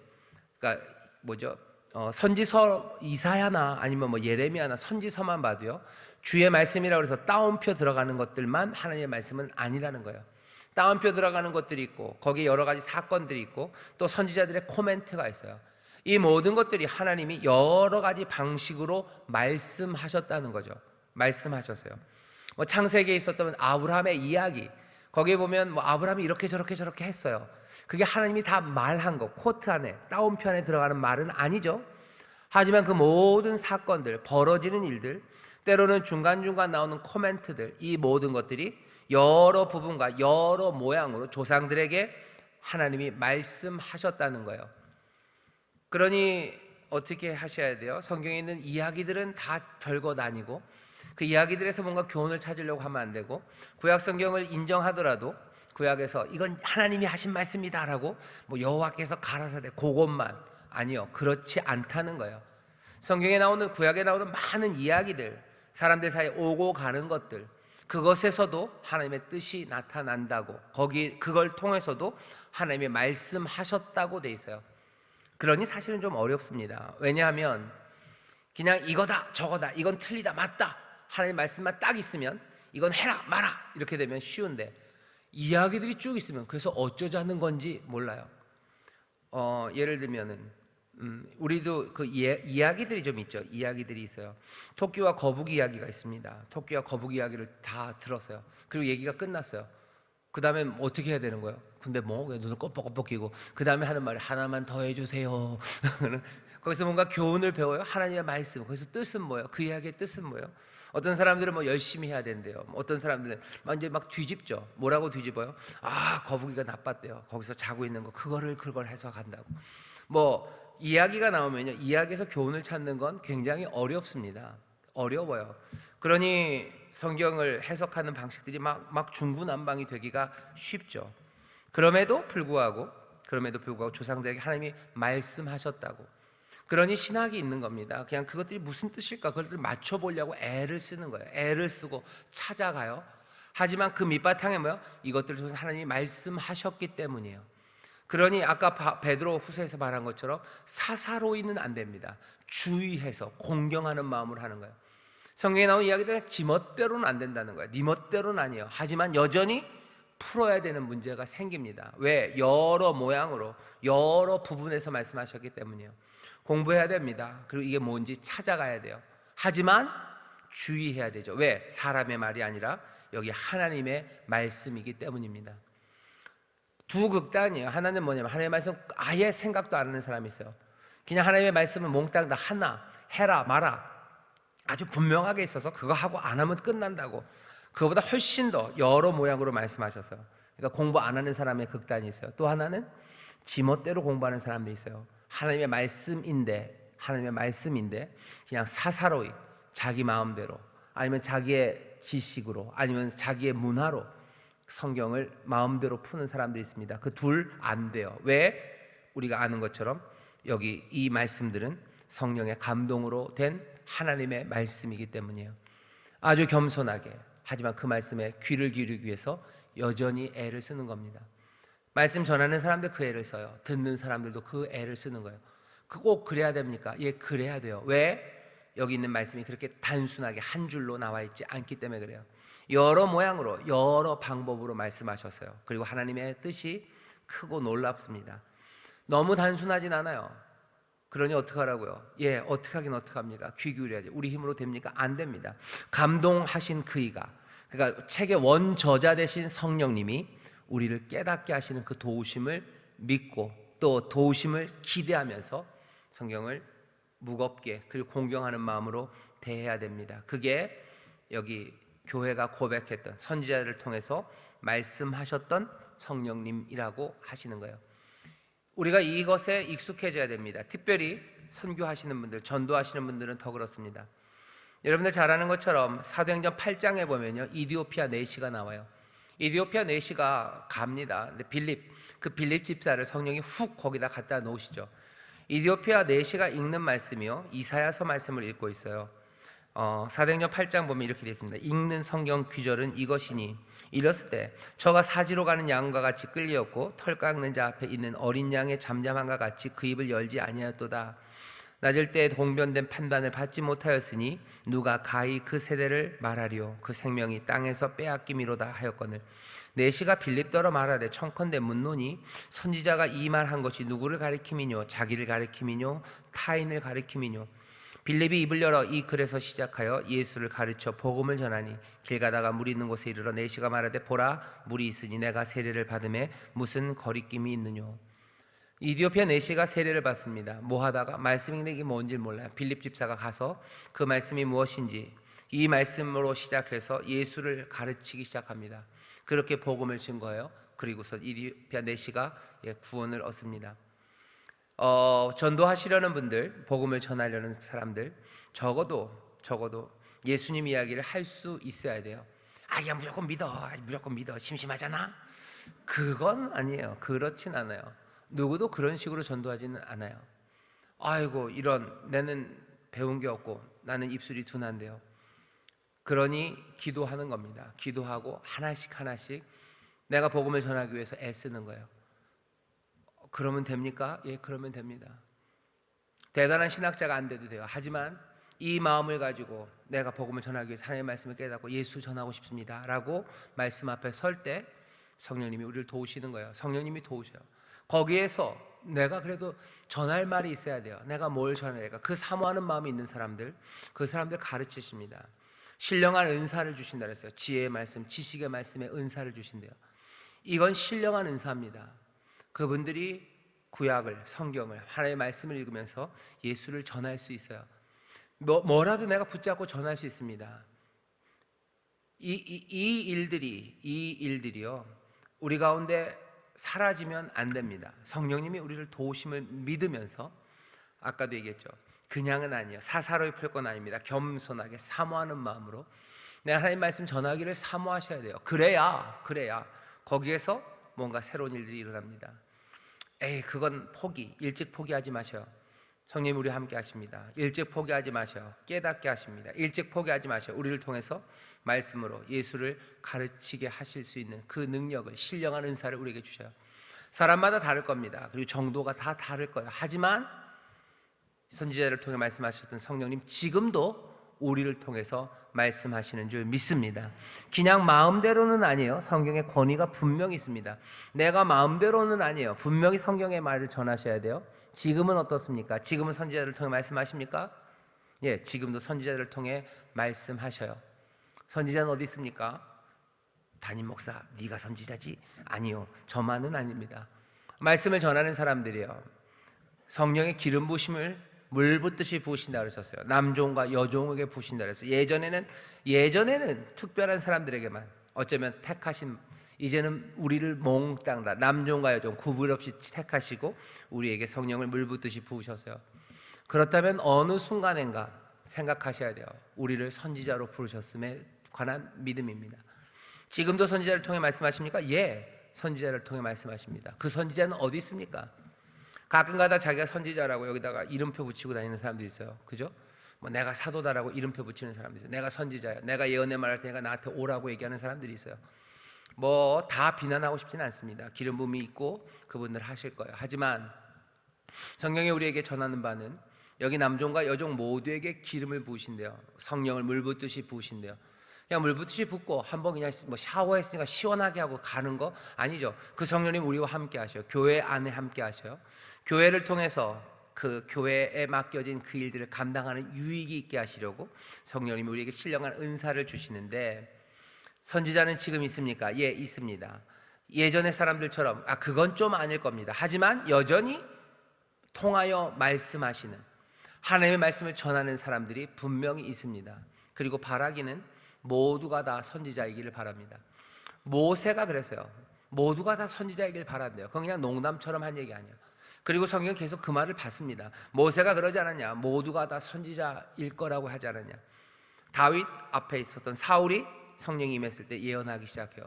그러니까 뭐죠? 선지서 이사야나 아니면 예레미야나 선지서만 봐도요, 주의 말씀이라고 해서 따옴표 들어가는 것들만 하나님의 말씀은 아니라는 거예요. 따옴표 들어가는 것들이 있고 거기에 여러 가지 사건들이 있고 또 선지자들의 코멘트가 있어요. 이 모든 것들이 하나님이 여러 가지 방식으로 말씀하셨다는 거죠. 말씀하셨어요. 창세기에 있었던 아브라함의 이야기, 거기에 보면 아브라함이 이렇게 저렇게 했어요. 그게 하나님이 다 말한 거, 코트 안에, 따옴표 안에 들어가는 말은 아니죠. 하지만 그 모든 사건들, 벌어지는 일들, 때로는 중간중간 나오는 코멘트들, 이 모든 것들이 여러 부분과 여러 모양으로 조상들에게 하나님이 말씀하셨다는 거예요. 그러니 어떻게 하셔야 돼요? 성경에 있는 이야기들은 다 별것 아니고 그 이야기들에서 뭔가 교훈을 찾으려고 하면 안 되고, 구약 성경을 인정하더라도 구약에서 이건 하나님이 하신 말씀이다라고 여호와께서 가라사대 그것만, 아니요, 그렇지 않다는 거예요. 성경에 나오는, 구약에 나오는 많은 이야기들, 사람들 사이에 오고 가는 것들, 그것에서도 하나님의 뜻이 나타난다고, 그걸 통해서도 하나님의 말씀하셨다고 돼 있어요. 그러니 사실은 좀 어렵습니다. 왜냐하면 그냥 이거다 저거다, 이건 틀리다 맞다, 하나님 말씀만 딱 있으면 이건 해라 마라 이렇게 되면 쉬운데, 이야기들이 쭉 있으면 그래서 어쩌자는 건지 몰라요. 예를 들면은 우리도 그 이야기들이 좀 있죠. 이야기들이 있어요. 토끼와 거북이 이야기가 있습니다. 토끼와 거북이 이야기를 다 들었어요. 그리고 얘기가 끝났어요. 그 다음에 어떻게 해야 되는 거예요? 근데 뭐 눈을 껌뻑껌뻑 끼고 그 다음에 하는 말이 하나만 더 해주세요. 거기서 뭔가 교훈을 배워요. 하나님의 말씀. 거기서 뜻은 뭐예요? 그 이야기의 뜻은 뭐예요? 어떤 사람들은 뭐 열심히 해야 된대요. 어떤 사람들은 이제 막 뒤집죠. 뭐라고 뒤집어요? 아, 거북이가 나빴대요. 거기서 자고 있는 거 그걸 해석한다고. 뭐 이야기가 나오면요, 이야기에서 교훈을 찾는 건 굉장히 어렵습니다. 어려워요. 그러니 성경을 해석하는 방식들이 막 중구난방이 되기가 쉽죠. 그럼에도 불구하고 조상들에게 하나님이 말씀하셨다고. 그러니 신학이 있는 겁니다. 그냥 그것들이 무슨 뜻일까 그것을 맞춰보려고 애를 쓰는 거예요. 애를 쓰고 찾아가요. 하지만 그 밑바탕에 뭐예요? 이것들을 통해서 하나님이 말씀하셨기 때문이에요. 그러니 아까 베드로 후서에서 말한 것처럼 사사로이는 안 됩니다. 주의해서 공경하는 마음으로 하는 거예요. 성경에 나온 이야기들은 지멋대로는 안 된다는 거예요. 네 멋대로는 아니에요. 하지만 여전히 풀어야 되는 문제가 생깁니다. 왜? 여러 모양으로 여러 부분에서 말씀하셨기 때문이에요. 공부해야 됩니다. 그리고 이게 뭔지 찾아가야 돼요. 하지만 주의해야 되죠. 왜? 사람의 말이 아니라 여기 하나님의 말씀이기 때문입니다. 두 극단이에요. 하나는 뭐냐면 하나님의 말씀 아예 생각도 안 하는 사람이 있어요. 그냥 하나님의 말씀은 몽땅 다 하나, 해라 마라 아주 분명하게 있어서 그거 하고 안 하면 끝난다고. 그거보다 훨씬 더 여러 모양으로 말씀하셨어요. 그러니까 공부 안 하는 사람의 극단이 있어요. 또 하나는 지멋대로 공부하는 사람도 있어요. 하나님의 말씀인데 그냥 사사로이 자기 마음대로, 아니면 자기의 지식으로, 아니면 자기의 문화로 성경을 마음대로 푸는 사람들이 있습니다. 그 둘 안 돼요. 왜? 우리가 아는 것처럼 여기 이 말씀들은 성령의 감동으로 된 하나님의 말씀이기 때문이에요. 아주 겸손하게, 하지만 그 말씀에 귀를 기울이기 위해서 여전히 애를 쓰는 겁니다. 말씀 전하는 사람들 그 애를 써요. 듣는 사람들도 그 애를 쓰는 거예요. 꼭 그래야 됩니까? 예, 그래야 돼요. 왜? 여기 있는 말씀이 그렇게 단순하게 한 줄로 나와 있지 않기 때문에 그래요. 여러 모양으로 여러 방법으로 말씀하셨어요. 그리고 하나님의 뜻이 크고 놀랍습니다. 너무 단순하진 않아요. 그러니 어떡하라고요? 예, 어떻게 하긴 어떡합니까? 귀 기울여야지. 우리 힘으로 됩니까? 안 됩니다. 감동하신 그이가, 그러니까 책의 원저자 되신 성령님이 우리를 깨닫게 하시는 그 도우심을 믿고 또 도우심을 기대하면서 성경을 무겁게 그리고 공경하는 마음으로 대해야 됩니다. 그게 여기 교회가 고백했던, 선지자를 통해서 말씀하셨던 성령님이라고 하시는 거예요. 우리가 이것에 익숙해져야 됩니다. 특별히 선교하시는 분들, 전도하시는 분들은 더 그렇습니다. 여러분들 잘 아는 것처럼 사도행전 8장에 보면요, 이디오피아 내시가 나와요. 이디오피아 내시가 갑니다. 근데 빌립 집사를 성령이 훅 거기다 갖다 놓으시죠. 이디오피아 내시가 읽는 말씀이요, 이사야서 말씀을 읽고 있어요. 사도행전 8장 보면 이렇게 되어 있습니다. 읽는 성경 귀절은 이것이니 이랬을 때 저가 사지로 가는 양과 같이 끌리었고 털 깎는 자 앞에 있는 어린 양의 잠잠함과 같이 그 입을 열지 아니하였도다. 낮을 때 공변된 판단을 받지 못하였으니 누가 가히 그 세대를 말하리요. 그 생명이 땅에서 빼앗김이로다 하였거늘. 내시가 빌립더러 말하되 청컨대 묻노니 선지자가 이 말한 것이 누구를 가리킴이뇨? 자기를 가리킴이뇨? 타인을 가리킴이뇨? 빌립이 입을 열어 이 글에서 시작하여 예수를 가르쳐 복음을 전하니 길 가다가 물이 있는 곳에 이르러 내시가 말하되 보라 물이 있으니 내가 세례를 받음에 무슨 거리낌이 있느뇨? 이디오피아 내시가 세례를 받습니다. 뭐 하다가 말씀인데 이게 뭔지 몰라요. 빌립 집사가 가서 그 말씀이 무엇인지 이 말씀으로 시작해서 예수를 가르치기 시작합니다. 그렇게 복음을 증거해요. 그리고서 이디오피아 내시가 구원을 얻습니다. 전도하시려는 분들, 복음을 전하려는 사람들, 적어도 예수님 이야기를 할 수 있어야 돼요. 야 무조건 믿어 심심하잖아. 그건 아니에요. 그렇진 않아요. 누구도 그런 식으로 전도하지는 않아요. 아이고 이런, 나는 배운 게 없고 나는 입술이 둔한데요. 그러니 기도하는 겁니다. 기도하고 하나씩 하나씩 내가 복음을 전하기 위해서 애쓰는 거예요. 그러면 됩니까? 예, 그러면 됩니다. 대단한 신학자가 안 돼도 돼요. 하지만 이 마음을 가지고 내가 복음을 전하기 위해서 하나님의 말씀을 깨닫고 예수 전하고 싶습니다 라고 말씀 앞에 설 때 성령님이 우리를 도우시는 거예요. 성령님이 도우셔요. 거기에서 내가 그래도 전할 말이 있어야 돼요. 내가 뭘 전해야 될까? 그 사모하는 마음이 있는 사람들, 그 사람들 가르치십니다. 신령한 은사를 주신다 그랬어요. 지혜의 말씀, 지식의 말씀에 은사를 주신대요. 이건 신령한 은사입니다. 그분들이 구약을, 성경을, 하나님의 말씀을 읽으면서 예수를 전할 수 있어요. 뭐라도 내가 붙잡고 전할 수 있습니다. 이 일들이요, 우리 가운데 사라지면 안 됩니다. 성령님이 우리를 도우심을 믿으면서, 아까도 얘기했죠, 그냥은 아니에요. 사사로이 풀 건 아닙니다. 겸손하게 사모하는 마음으로 내 하나님 말씀 전하기를 사모하셔야 돼요. 그래야 거기에서 뭔가 새로운 일들이 일어납니다. 그건 일찍 포기하지 마셔요. 성령님 우리와 함께 하십니다. 일찍 포기하지 마셔요. 깨닫게 하십니다. 일찍 포기하지 마셔요. 우리를 통해서 말씀으로 예수를 가르치게 하실 수 있는 그 능력을, 신령한 은사를 우리에게 주셔요. 사람마다 다를 겁니다. 그리고 정도가 다 다를 거예요. 하지만 선지자를 통해 말씀하셨던 성령님 지금도 우리를 통해서 말씀하시는 줄 믿습니다. 그냥 마음대로는 아니에요. 성경의 권위가 분명히 있습니다. 내가 마음대로는 아니에요. 분명히 성경의 말을 전하셔야 돼요. 지금은 어떻습니까? 지금은 선지자를 통해 말씀하십니까? 예, 지금도 선지자를 통해 말씀하셔요. 선지자는 어디 있습니까? 담임 목사, 네가 선지자지? 아니요, 저만은 아닙니다. 말씀을 전하는 사람들이요, 성령의 기름 부심을 물 붓듯이 부으신다 그러셨어요. 남종과 여종에게 부으신다 그랬어요. 예전에는 특별한 사람들에게만, 어쩌면 택하신, 이제는 우리를 몽땅 다 남종과 여종 구분 없이 택하시고 우리에게 성령을 물 붓듯이 부으셨어요. 그렇다면 어느 순간인가 생각하셔야 돼요. 우리를 선지자로 부르셨음에 관한 믿음입니다. 지금도 선지자를 통해 말씀하십니까? 예, 선지자를 통해 말씀하십니다. 그 선지자는 어디 있습니까? 가끔가다 자기가 선지자라고 여기다가 이름표 붙이고 다니는 사람도 있어요. 그죠? 내가 사도다라고 이름표 붙이는 사람도 있어요. 내가 선지자야, 내가 예언의 말할 테니까 나한테 오라고 얘기하는 사람들이 있어요. 다 비난하고 싶지는 않습니다. 기름 부음이 있고 그분들 하실 거예요. 하지만 성경이 우리에게 전하는 바는 여기 남종과 여종 모두에게 기름을 부으신대요. 성령을 물 붓듯이 부으신대요. 그냥 물 붓듯이 붓고 한번 그냥 샤워했으니까 시원하게 하고 가는 거 아니죠. 그 성령님 우리와 함께 하셔요. 교회 안에 함께 하셔요. 교회를 통해서 그 교회에 맡겨진 그 일들을 감당하는 유익이 있게 하시려고 성령님이 우리에게 신령한 은사를 주시는데, 선지자는 지금 있습니까? 예, 있습니다. 예전의 사람들처럼 그건 좀 아닐 겁니다. 하지만 여전히 통하여 말씀하시는, 하나님의 말씀을 전하는 사람들이 분명히 있습니다. 그리고 바라기는 모두가 다 선지자이기를 바랍니다. 모세가 그랬어요. 모두가 다 선지자이길 바란대요. 그건 그냥 농담처럼 한 얘기 아니에요. 그리고 성경은 계속 그 말을 받습니다. 모세가 그러지 않았냐? 모두가 다 선지자일 거라고 하지 않았냐? 다윗 앞에 있었던 사울이 성령이 임했을 때 예언하기 시작해요.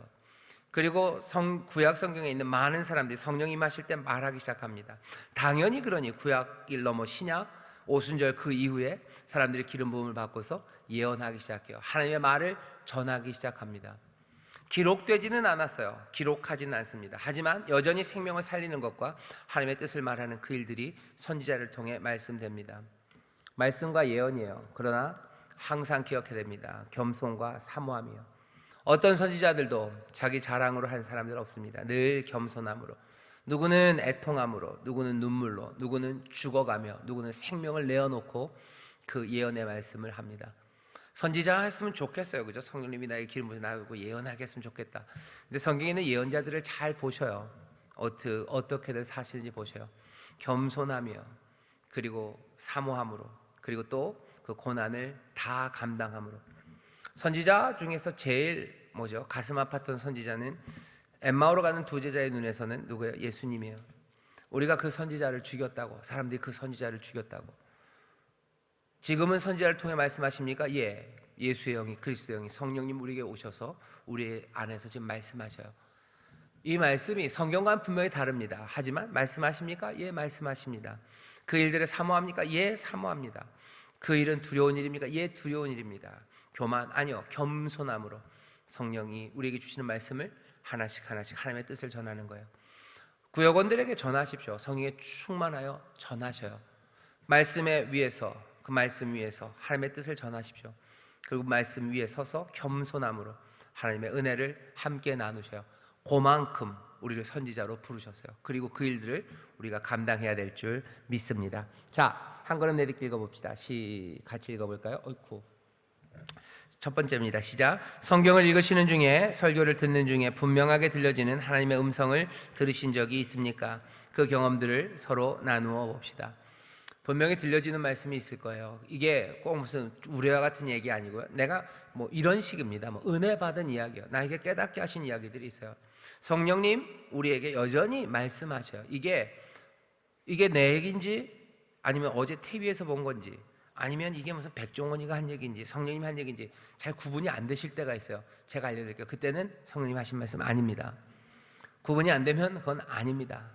그리고 구약 성경에 있는 많은 사람들이 성령이 임하실 때 말하기 시작합니다. 당연히 그러니 구약일 넘어 신약 오순절 그 이후에 사람들이 기름 부음을 받고서 예언하기 시작해요. 하나님의 말을 전하기 시작합니다. 기록되지는 않았어요. 기록하지는 않습니다. 하지만 여전히 생명을 살리는 것과 하나님의 뜻을 말하는 그 일들이 선지자를 통해 말씀됩니다. 말씀과 예언이에요. 그러나 항상 기억해야 됩니다. 겸손과 사모함이요. 어떤 선지자들도 자기 자랑으로 하는 사람들 없습니다. 늘 겸손함으로, 누구는 애통함으로, 누구는 눈물로, 누구는 죽어가며, 누구는 생명을 내어놓고 그 예언의 말씀을 합니다. 선지자 했으면 좋겠어요. 그죠? 성령님이 나에게 기름 부으셔 나오고 예언하게 했으면 좋겠다. 근데 성경에는 예언자들을 잘 보셔요. 어떻게들 사시는지 보셔요. 겸손하며, 그리고 사모함으로, 그리고 또 그 고난을 다 감당함으로. 선지자 중에서 제일 가슴 아팠던 선지자는 엠마오로 가는 두 제자의 눈에서는 누구예요? 예수님이에요. 우리가 그 선지자를 죽였다고, 사람들이 그 선지자를 죽였다고. 지금은 선지자를 통해 말씀하십니까? 예, 예수의 영이, 그리스도의 영이, 성령님 우리에게 오셔서 우리 안에서 지금 말씀하셔요. 이 말씀이 성경과는 분명히 다릅니다. 하지만 말씀하십니까? 예, 말씀하십니다. 그 일들을 사모합니까? 예, 사모합니다. 그 일은 두려운 일입니까? 예, 두려운 일입니다. 교만 아니요, 겸손함으로 성령이 우리에게 주시는 말씀을 하나씩 하나씩 하나님의 뜻을 전하는 거예요. 구역원들에게 전하십시오. 성령에 충만하여 전하셔요. 말씀에 위에서, 그 말씀 위에서 하나님의 뜻을 전하십시오. 그리고 말씀 위에 서서 겸손함으로 하나님의 은혜를 함께 나누셔요. 그만큼 우리를 선지자로 부르셨어요. 그리고 그 일들을 우리가 감당해야 될 줄 믿습니다. 자, 한 걸음 내딛기 읽어봅시다. 같이 읽어볼까요? 어이쿠. 첫 번째입니다. 시작. 성경을 읽으시는 중에, 설교를 듣는 중에 분명하게 들려지는 하나님의 음성을 들으신 적이 있습니까? 그 경험들을 서로 나누어 봅시다. 분명히 들려지는 말씀이 있을 거예요. 이게 꼭 무슨 우리와 같은 얘기 아니고요. 내가 뭐 이런 식입니다. 뭐 은혜 받은 이야기요. 나에게 깨닫게 하신 이야기들이 있어요. 성령님 우리에게 여전히 말씀하셔요. 이게 내 얘기인지 아니면 어제 TV에서 본 건지 아니면 이게 무슨 백종원이가 한 얘기인지 성령님이 한 얘기인지 잘 구분이 안 되실 때가 있어요. 제가 알려드릴게요. 그때는 성령님 하신 말씀 아닙니다. 구분이 안 되면 그건 아닙니다.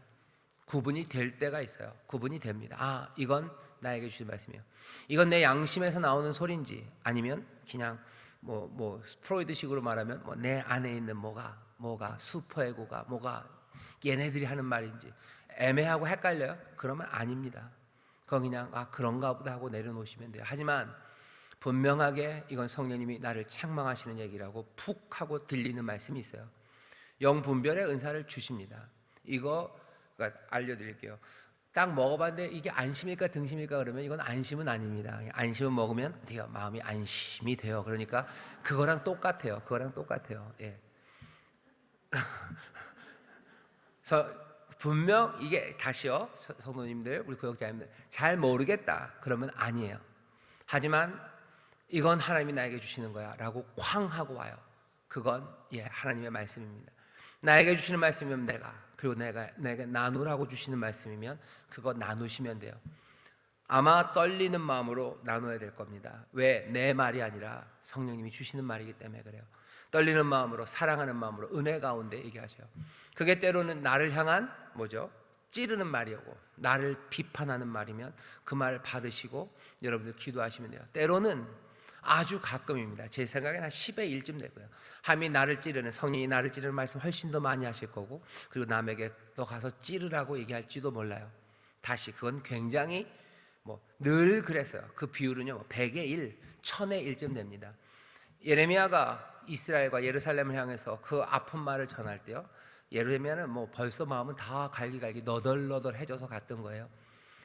구분이 될 때가 있어요. 구분이 됩니다. 아, 이건 나에게 주신 말씀이에요. 이건 내 양심에서 나오는 소리인지 아니면 그냥 뭐 프로이드식으로 말하면 뭐 내 안에 있는 뭐가 슈퍼에고가 뭐가 얘네들이 하는 말인지 애매하고 헷갈려요? 그러면 아닙니다. 그건 그냥 그런가 보다 하고 내려놓으시면 돼요. 하지만 분명하게 이건 성령님이 나를 책망하시는 얘기라고 푹 하고 들리는 말씀이 있어요. 영분별의 은사를 주십니다. 이거 알려드릴게요. 딱 먹어봤는데 이게 안심일까 등심일까 그러면 이건 안심은 아닙니다. 안심은 먹으면 돼요. 마음이 안심이 돼요. 그러니까 그거랑 똑같아요. 예. 그래서 분명 이게 다시요, 성도님들, 우리 구역자님들 잘 모르겠다 그러면 아니에요. 하지만 이건 하나님이 나에게 주시는 거야 라고 쾅 하고 와요. 그건 하나님의 말씀입니다. 나에게 주시는 말씀이면 그리고 내가 나누라고 주시는 말씀이면 그거 나누시면 돼요. 아마 떨리는 마음으로 나눠야 될 겁니다. 왜? 내 말이 아니라 성령님이 주시는 말이기 때문에 그래요. 떨리는 마음으로, 사랑하는 마음으로 은혜 가운데 얘기하셔요. 그게 때로는 나를 향한 찌르는 말이고 나를 비판하는 말이면 그 말 받으시고 여러분들 기도하시면 돼요. 때로는 아주 가끔입니다. 제 생각에는 한 10의 1쯤 되고요. 성령이 나를 찌르는 말씀 훨씬 더 많이 하실 거고, 그리고 남에게 너 가서 찌르라고 얘기할지도 몰라요. 다시 그건 굉장히 늘 그랬어요. 그 비율은요 100의 1, 1000의 1쯤 됩니다. 예레미야가 이스라엘과 예루살렘을 향해서 그 아픈 말을 전할 때요, 예레미야는 벌써 마음은 다 갈기갈기 너덜너덜해져서 갔던 거예요.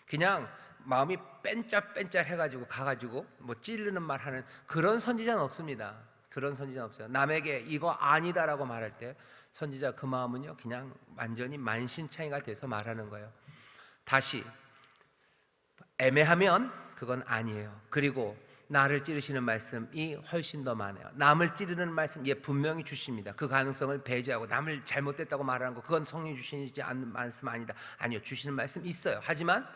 그냥 마음이 뺀짤뺀짤 해가지고 가가지고 찌르는 말 하는 그런 선지자는 없습니다. 그런 선지자는 없어요. 남에게 이거 아니다라고 말할 때 선지자 그 마음은요 그냥 완전히 만신창이가 돼서 말하는 거예요. 다시 애매하면 그건 아니에요. 그리고 나를 찌르시는 말씀이 훨씬 더 많아요. 남을 찌르는 말씀 분명히 주십니다. 그 가능성을 배제하고 남을 잘못됐다고 말하는 거 그건 성령이 주시지 않는 말씀 아니다. 아니요, 주시는 말씀 있어요. 하지만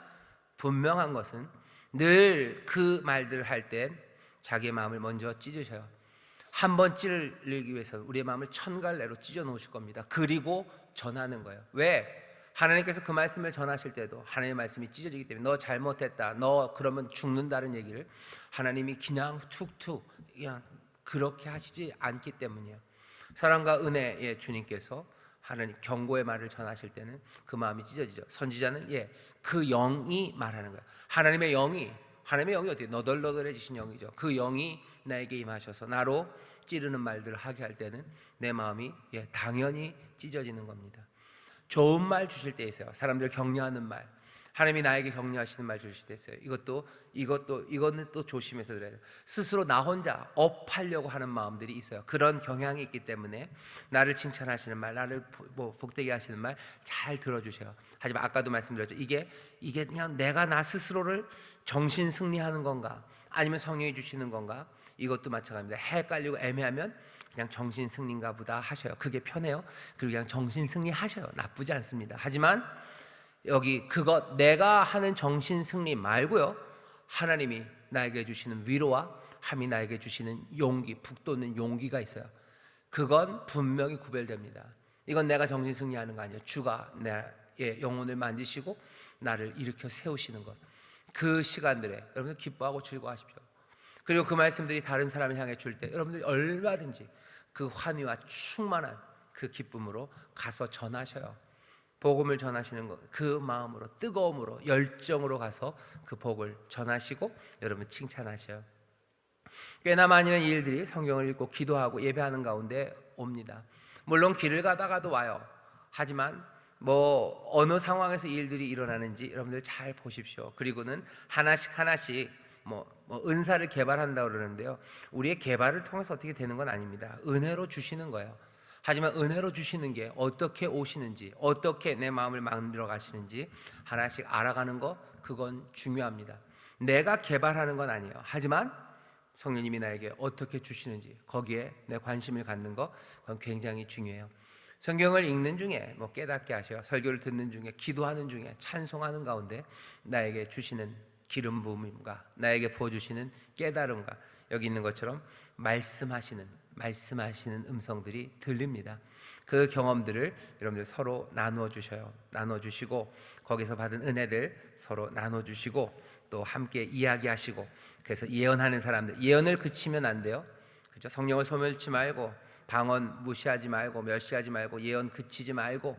분명한 것은 늘 그 말들을 할 땐 자기의 마음을 먼저 찢으셔요. 한 번 찌르기 위해서 우리의 마음을 천갈래로 찢어 놓으실 겁니다. 그리고 전하는 거예요. 왜? 하나님께서 그 말씀을 전하실 때도 하나님의 말씀이 찢어지기 때문에 너 잘못했다, 너 그러면 죽는다는 얘기를 하나님이 그냥 툭툭 그냥 그렇게 하시지 않기 때문이에요. 사랑과 은혜의 주님께서 하나님 경고의 말을 전하실 때는 그 마음이 찢어지죠. 선지자는 그 영이 말하는 거예요. 하나님의 영이 어떻게 너덜너덜해지신 영이죠. 그 영이 나에게 임하셔서 나로 찌르는 말들을 하게 할 때는 내 마음이 당연히 찢어지는 겁니다. 좋은 말 주실 때 있어요. 사람들 격려하는 말, 하나님이 나에게 격려하시는 말 주실 때 있어요. 이거는 또 조심해서 들어야 돼요. 스스로 나 혼자 업하려고 하는 마음들이 있어요. 그런 경향이 있기 때문에 나를 칭찬하시는 말, 나를 복되게 하시는 말 잘 들어주세요. 하지만 아까도 말씀드렸죠. 이게 그냥 내가 나 스스로를 정신 승리하는 건가 아니면 성령이 주시는 건가, 이것도 마찬가지입니다. 헷갈리고 애매하면 그냥 정신 승리인가 보다 하셔요. 그게 편해요. 그리고 그냥 정신 승리 하셔요. 나쁘지 않습니다. 하지만 여기 그것 내가 하는 정신 승리 말고요, 하나님이 나에게 주시는 위로와 하나님이 나에게 주시는 용기, 북돋는 용기가 있어요. 그건 분명히 구별됩니다. 이건 내가 정신 승리하는 거 아니에요. 주가 내 영혼을 만지시고 나를 일으켜 세우시는 것. 그 시간들에 여러분들 기뻐하고 즐거워하십시오. 그리고 그 말씀들이 다른 사람을 향해 줄 때 여러분들이 얼마든지 그 환희와 충만한 그 기쁨으로 가서 전하셔요. 복음을 전하시는 것, 그 마음으로, 뜨거움으로, 열정으로 가서 그 복을 전하시고 여러분 칭찬하셔요. 꽤나 많은 일들이 성경을 읽고 기도하고 예배하는 가운데 옵니다. 물론 길을 가다가도 와요. 하지만 어느 상황에서 이 일들이 일어나는지 여러분들 잘 보십시오. 그리고는 하나씩 은사를 개발한다고 그러는데요, 우리의 개발을 통해서 어떻게 되는 건 아닙니다. 은혜로 주시는 거예요. 하지만 은혜로 주시는 게 어떻게 오시는지, 어떻게 내 마음을 만들어 가시는지 하나씩 알아가는 거, 그건 중요합니다. 내가 개발하는 건 아니에요. 하지만 성령님이 나에게 어떻게 주시는지 거기에 내 관심을 갖는 거, 그건 굉장히 중요해요. 성경을 읽는 중에 깨닫게 하셔요. 설교를 듣는 중에, 기도하는 중에, 찬송하는 가운데 나에게 주시는 기름 부음과 나에게 부어주시는 깨달음과 여기 있는 것처럼 말씀하시는 음성들이 들립니다. 그 경험들을 여러분들 서로 나누어 주셔요. 나누어 주시고 거기서 받은 은혜들 서로 나눠 주시고 또 함께 이야기하시고, 그래서 예언하는 사람들, 예언을 그치면 안 돼요. 그렇죠? 성령을 소멸치 말고, 방언 무시하지 말고, 멸시하지 말고, 예언 그치지 말고,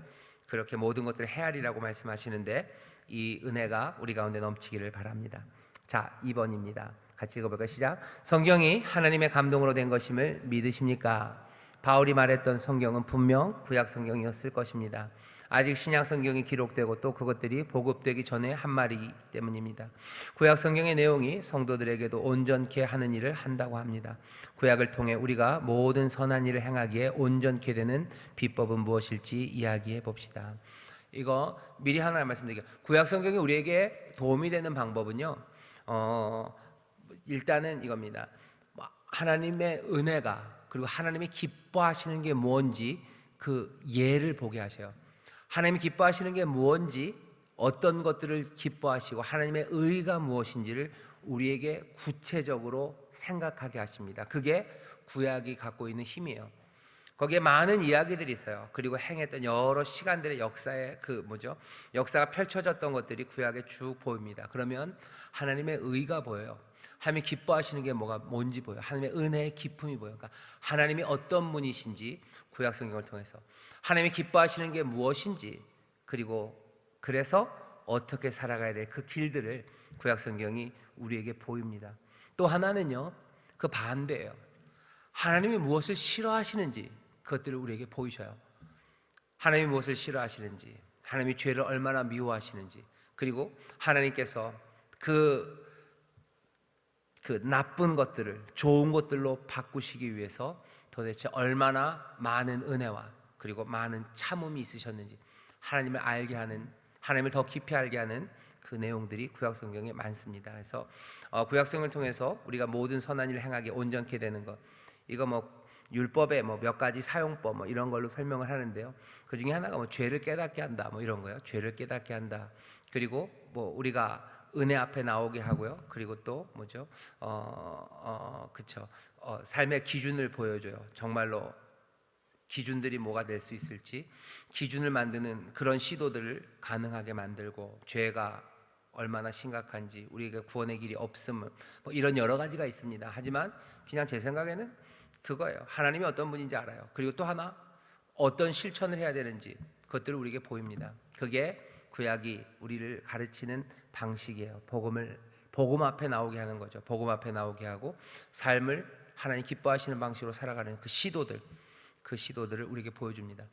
그렇게 모든 것들을 헤아리라고 말씀하시는데 이 은혜가 우리 가운데 넘치기를 바랍니다. 자, 2번입니다. 같이 읽어볼까요? 시작. 성경이 하나님의 감동으로 된 것임을 믿으십니까? 바울이 말했던 성경은 분명 구약 성경이었을 것입니다. 아직 신약 성경이 기록되고 또 그것들이 보급되기 전에 한 말이기 때문입니다. 구약 성경의 내용이 성도들에게도 온전케 하는 일을 한다고 합니다. 구약을 통해 우리가 모든 선한 일을 행하기에 온전케 되는 비법은 무엇일지 이야기해 봅시다. 이거 미리 하나 말씀드릴게요. 구약 성경이 우리에게 도움이 되는 방법은요, 일단은 이겁니다. 하나님의 은혜가, 그리고 하나님이 기뻐하시는 게 뭔지 그 예를 보게 하셔요. 하나님이 기뻐하시는 게 무엇인지, 어떤 것들을 기뻐하시고 하나님의 의가 무엇인지를 우리에게 구체적으로 생각하게 하십니다. 그게 구약이 갖고 있는 힘이에요. 거기에 많은 이야기들이 있어요. 그리고 행했던 여러 시간들의 역사의 역사가 펼쳐졌던 것들이 구약에 쭉 보입니다. 그러면 하나님의 의가 보여요. 하나님이 기뻐하시는 게 뭔지 보여요. 하나님의 은혜의 기쁨이 보여요. 그러니까 하나님이 어떤 분이신지 구약 성경을 통해서, 하나님이 기뻐하시는 게 무엇인지, 그리고 그래서 어떻게 살아가야 될 그 길들을 구약 성경이 우리에게 보입니다. 또 하나는요, 그 반대예요. 하나님이 무엇을 싫어하시는지 그것들을 우리에게 보이셔요. 하나님이 무엇을 싫어하시는지, 하나님이 죄를 얼마나 미워하시는지, 그리고 하나님께서 그 나쁜 것들을 좋은 것들로 바꾸시기 위해서 도대체 얼마나 많은 은혜와 그리고 많은 참음이 있으셨는지 하나님을 알게 하는, 하나님을 더 깊이 알게 하는 그 내용들이 구약 성경에 많습니다. 그래서 구약 성경을 통해서 우리가 모든 선한 일을 행하게 온전케 되는 것, 이거 율법의 몇 가지 사용법 이런 걸로 설명을 하는데요. 그 중에 하나가 죄를 깨닫게 한다 이런 거예요. 죄를 깨닫게 한다. 그리고 우리가 은혜 앞에 나오게 하고요. 그리고 또 삶의 기준을 보여줘요. 정말로 기준들이 뭐가 될 수 있을지, 기준을 만드는 그런 시도들을 가능하게 만들고, 죄가 얼마나 심각한지, 우리에게 구원의 길이 없음, 이런 여러 가지가 있습니다. 하지만 그냥 제 생각에는 그거예요. 하나님이 어떤 분인지 알아요. 그리고 또 하나, 어떤 실천을 해야 되는지 그것들을 우리에게 보입니다. 그게 구약이 우리를 가르치는 방식이에요. 복음 앞에 나오게 하는 거죠. 복음 앞에 나오게 하고 삶을 하나님 기뻐하시는 방식으로 살아가는 그 시도들을 우리에게 보여줍니다.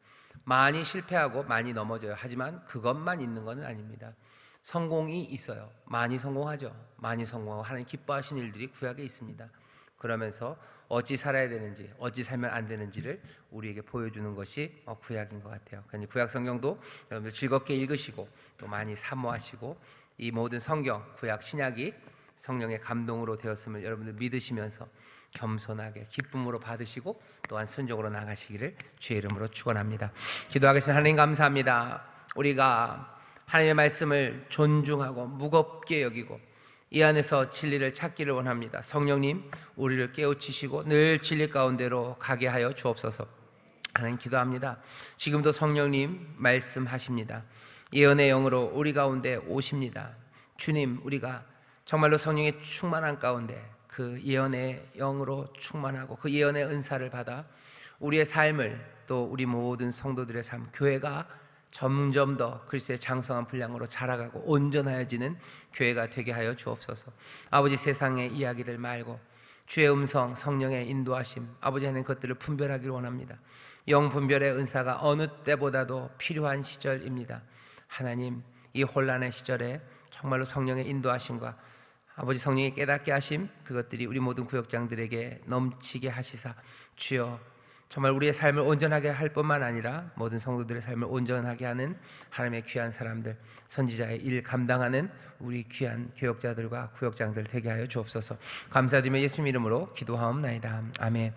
많이 실패하고 많이 넘어져요. 하지만 그것만 있는 것은 아닙니다. 성공이 있어요. 많이 성공하죠. 많이 성공하고 하나님 기뻐하시는 일들이 구약에 있습니다. 그러면서 어찌 살아야 되는지, 어찌 살면 안 되는지를 우리에게 보여주는 것이 구약인 것 같아요. 그러니 구약 성경도 여러분들 즐겁게 읽으시고 또 많이 사모하시고, 이 모든 성경, 구약 신약이 성령의 감동으로 되었음을 여러분들 믿으시면서 겸손하게 기쁨으로 받으시고 또한 순종으로 나가시기를 주의 이름으로 축원합니다. 기도하겠습니다. 하나님 감사합니다. 우리가 하나님의 말씀을 존중하고 무겁게 여기고 이 안에서 진리를 찾기를 원합니다. 성령님, 우리를 깨우치시고 늘 진리 가운데로 가게 하여 주옵소서. 하나님 기도합니다. 지금도 성령님 말씀하십니다. 예언의 영으로 우리 가운데 오십니다. 주님, 우리가 정말로 성령의 충만한 가운데 그 예언의 영으로 충만하고 그 예언의 은사를 받아 우리의 삶을, 또 우리 모든 성도들의 삶, 교회가 점점 더 그리스도의 장성한 분량으로 자라가고 온전하여지는 교회가 되게 하여 주옵소서. 아버지, 세상의 이야기들 말고 주의 음성, 성령의 인도하심, 아버지 하는 것들을 분별하기를 원합니다. 영 분별의 은사가 어느 때보다도 필요한 시절입니다. 하나님, 이 혼란의 시절에 정말로 성령의 인도하심과 아버지 성령이 깨닫게 하심, 그것들이 우리 모든 구역장들에게 넘치게 하시사 주여 정말 우리의 삶을 온전하게 할 뿐만 아니라 모든 성도들의 삶을 온전하게 하는 하나님의 귀한 사람들, 선지자의 일 감당하는 우리 귀한 교역자들과 구역장들 되게 하여 주옵소서. 감사드리며 예수님 이름으로 기도하옵나이다. 아멘.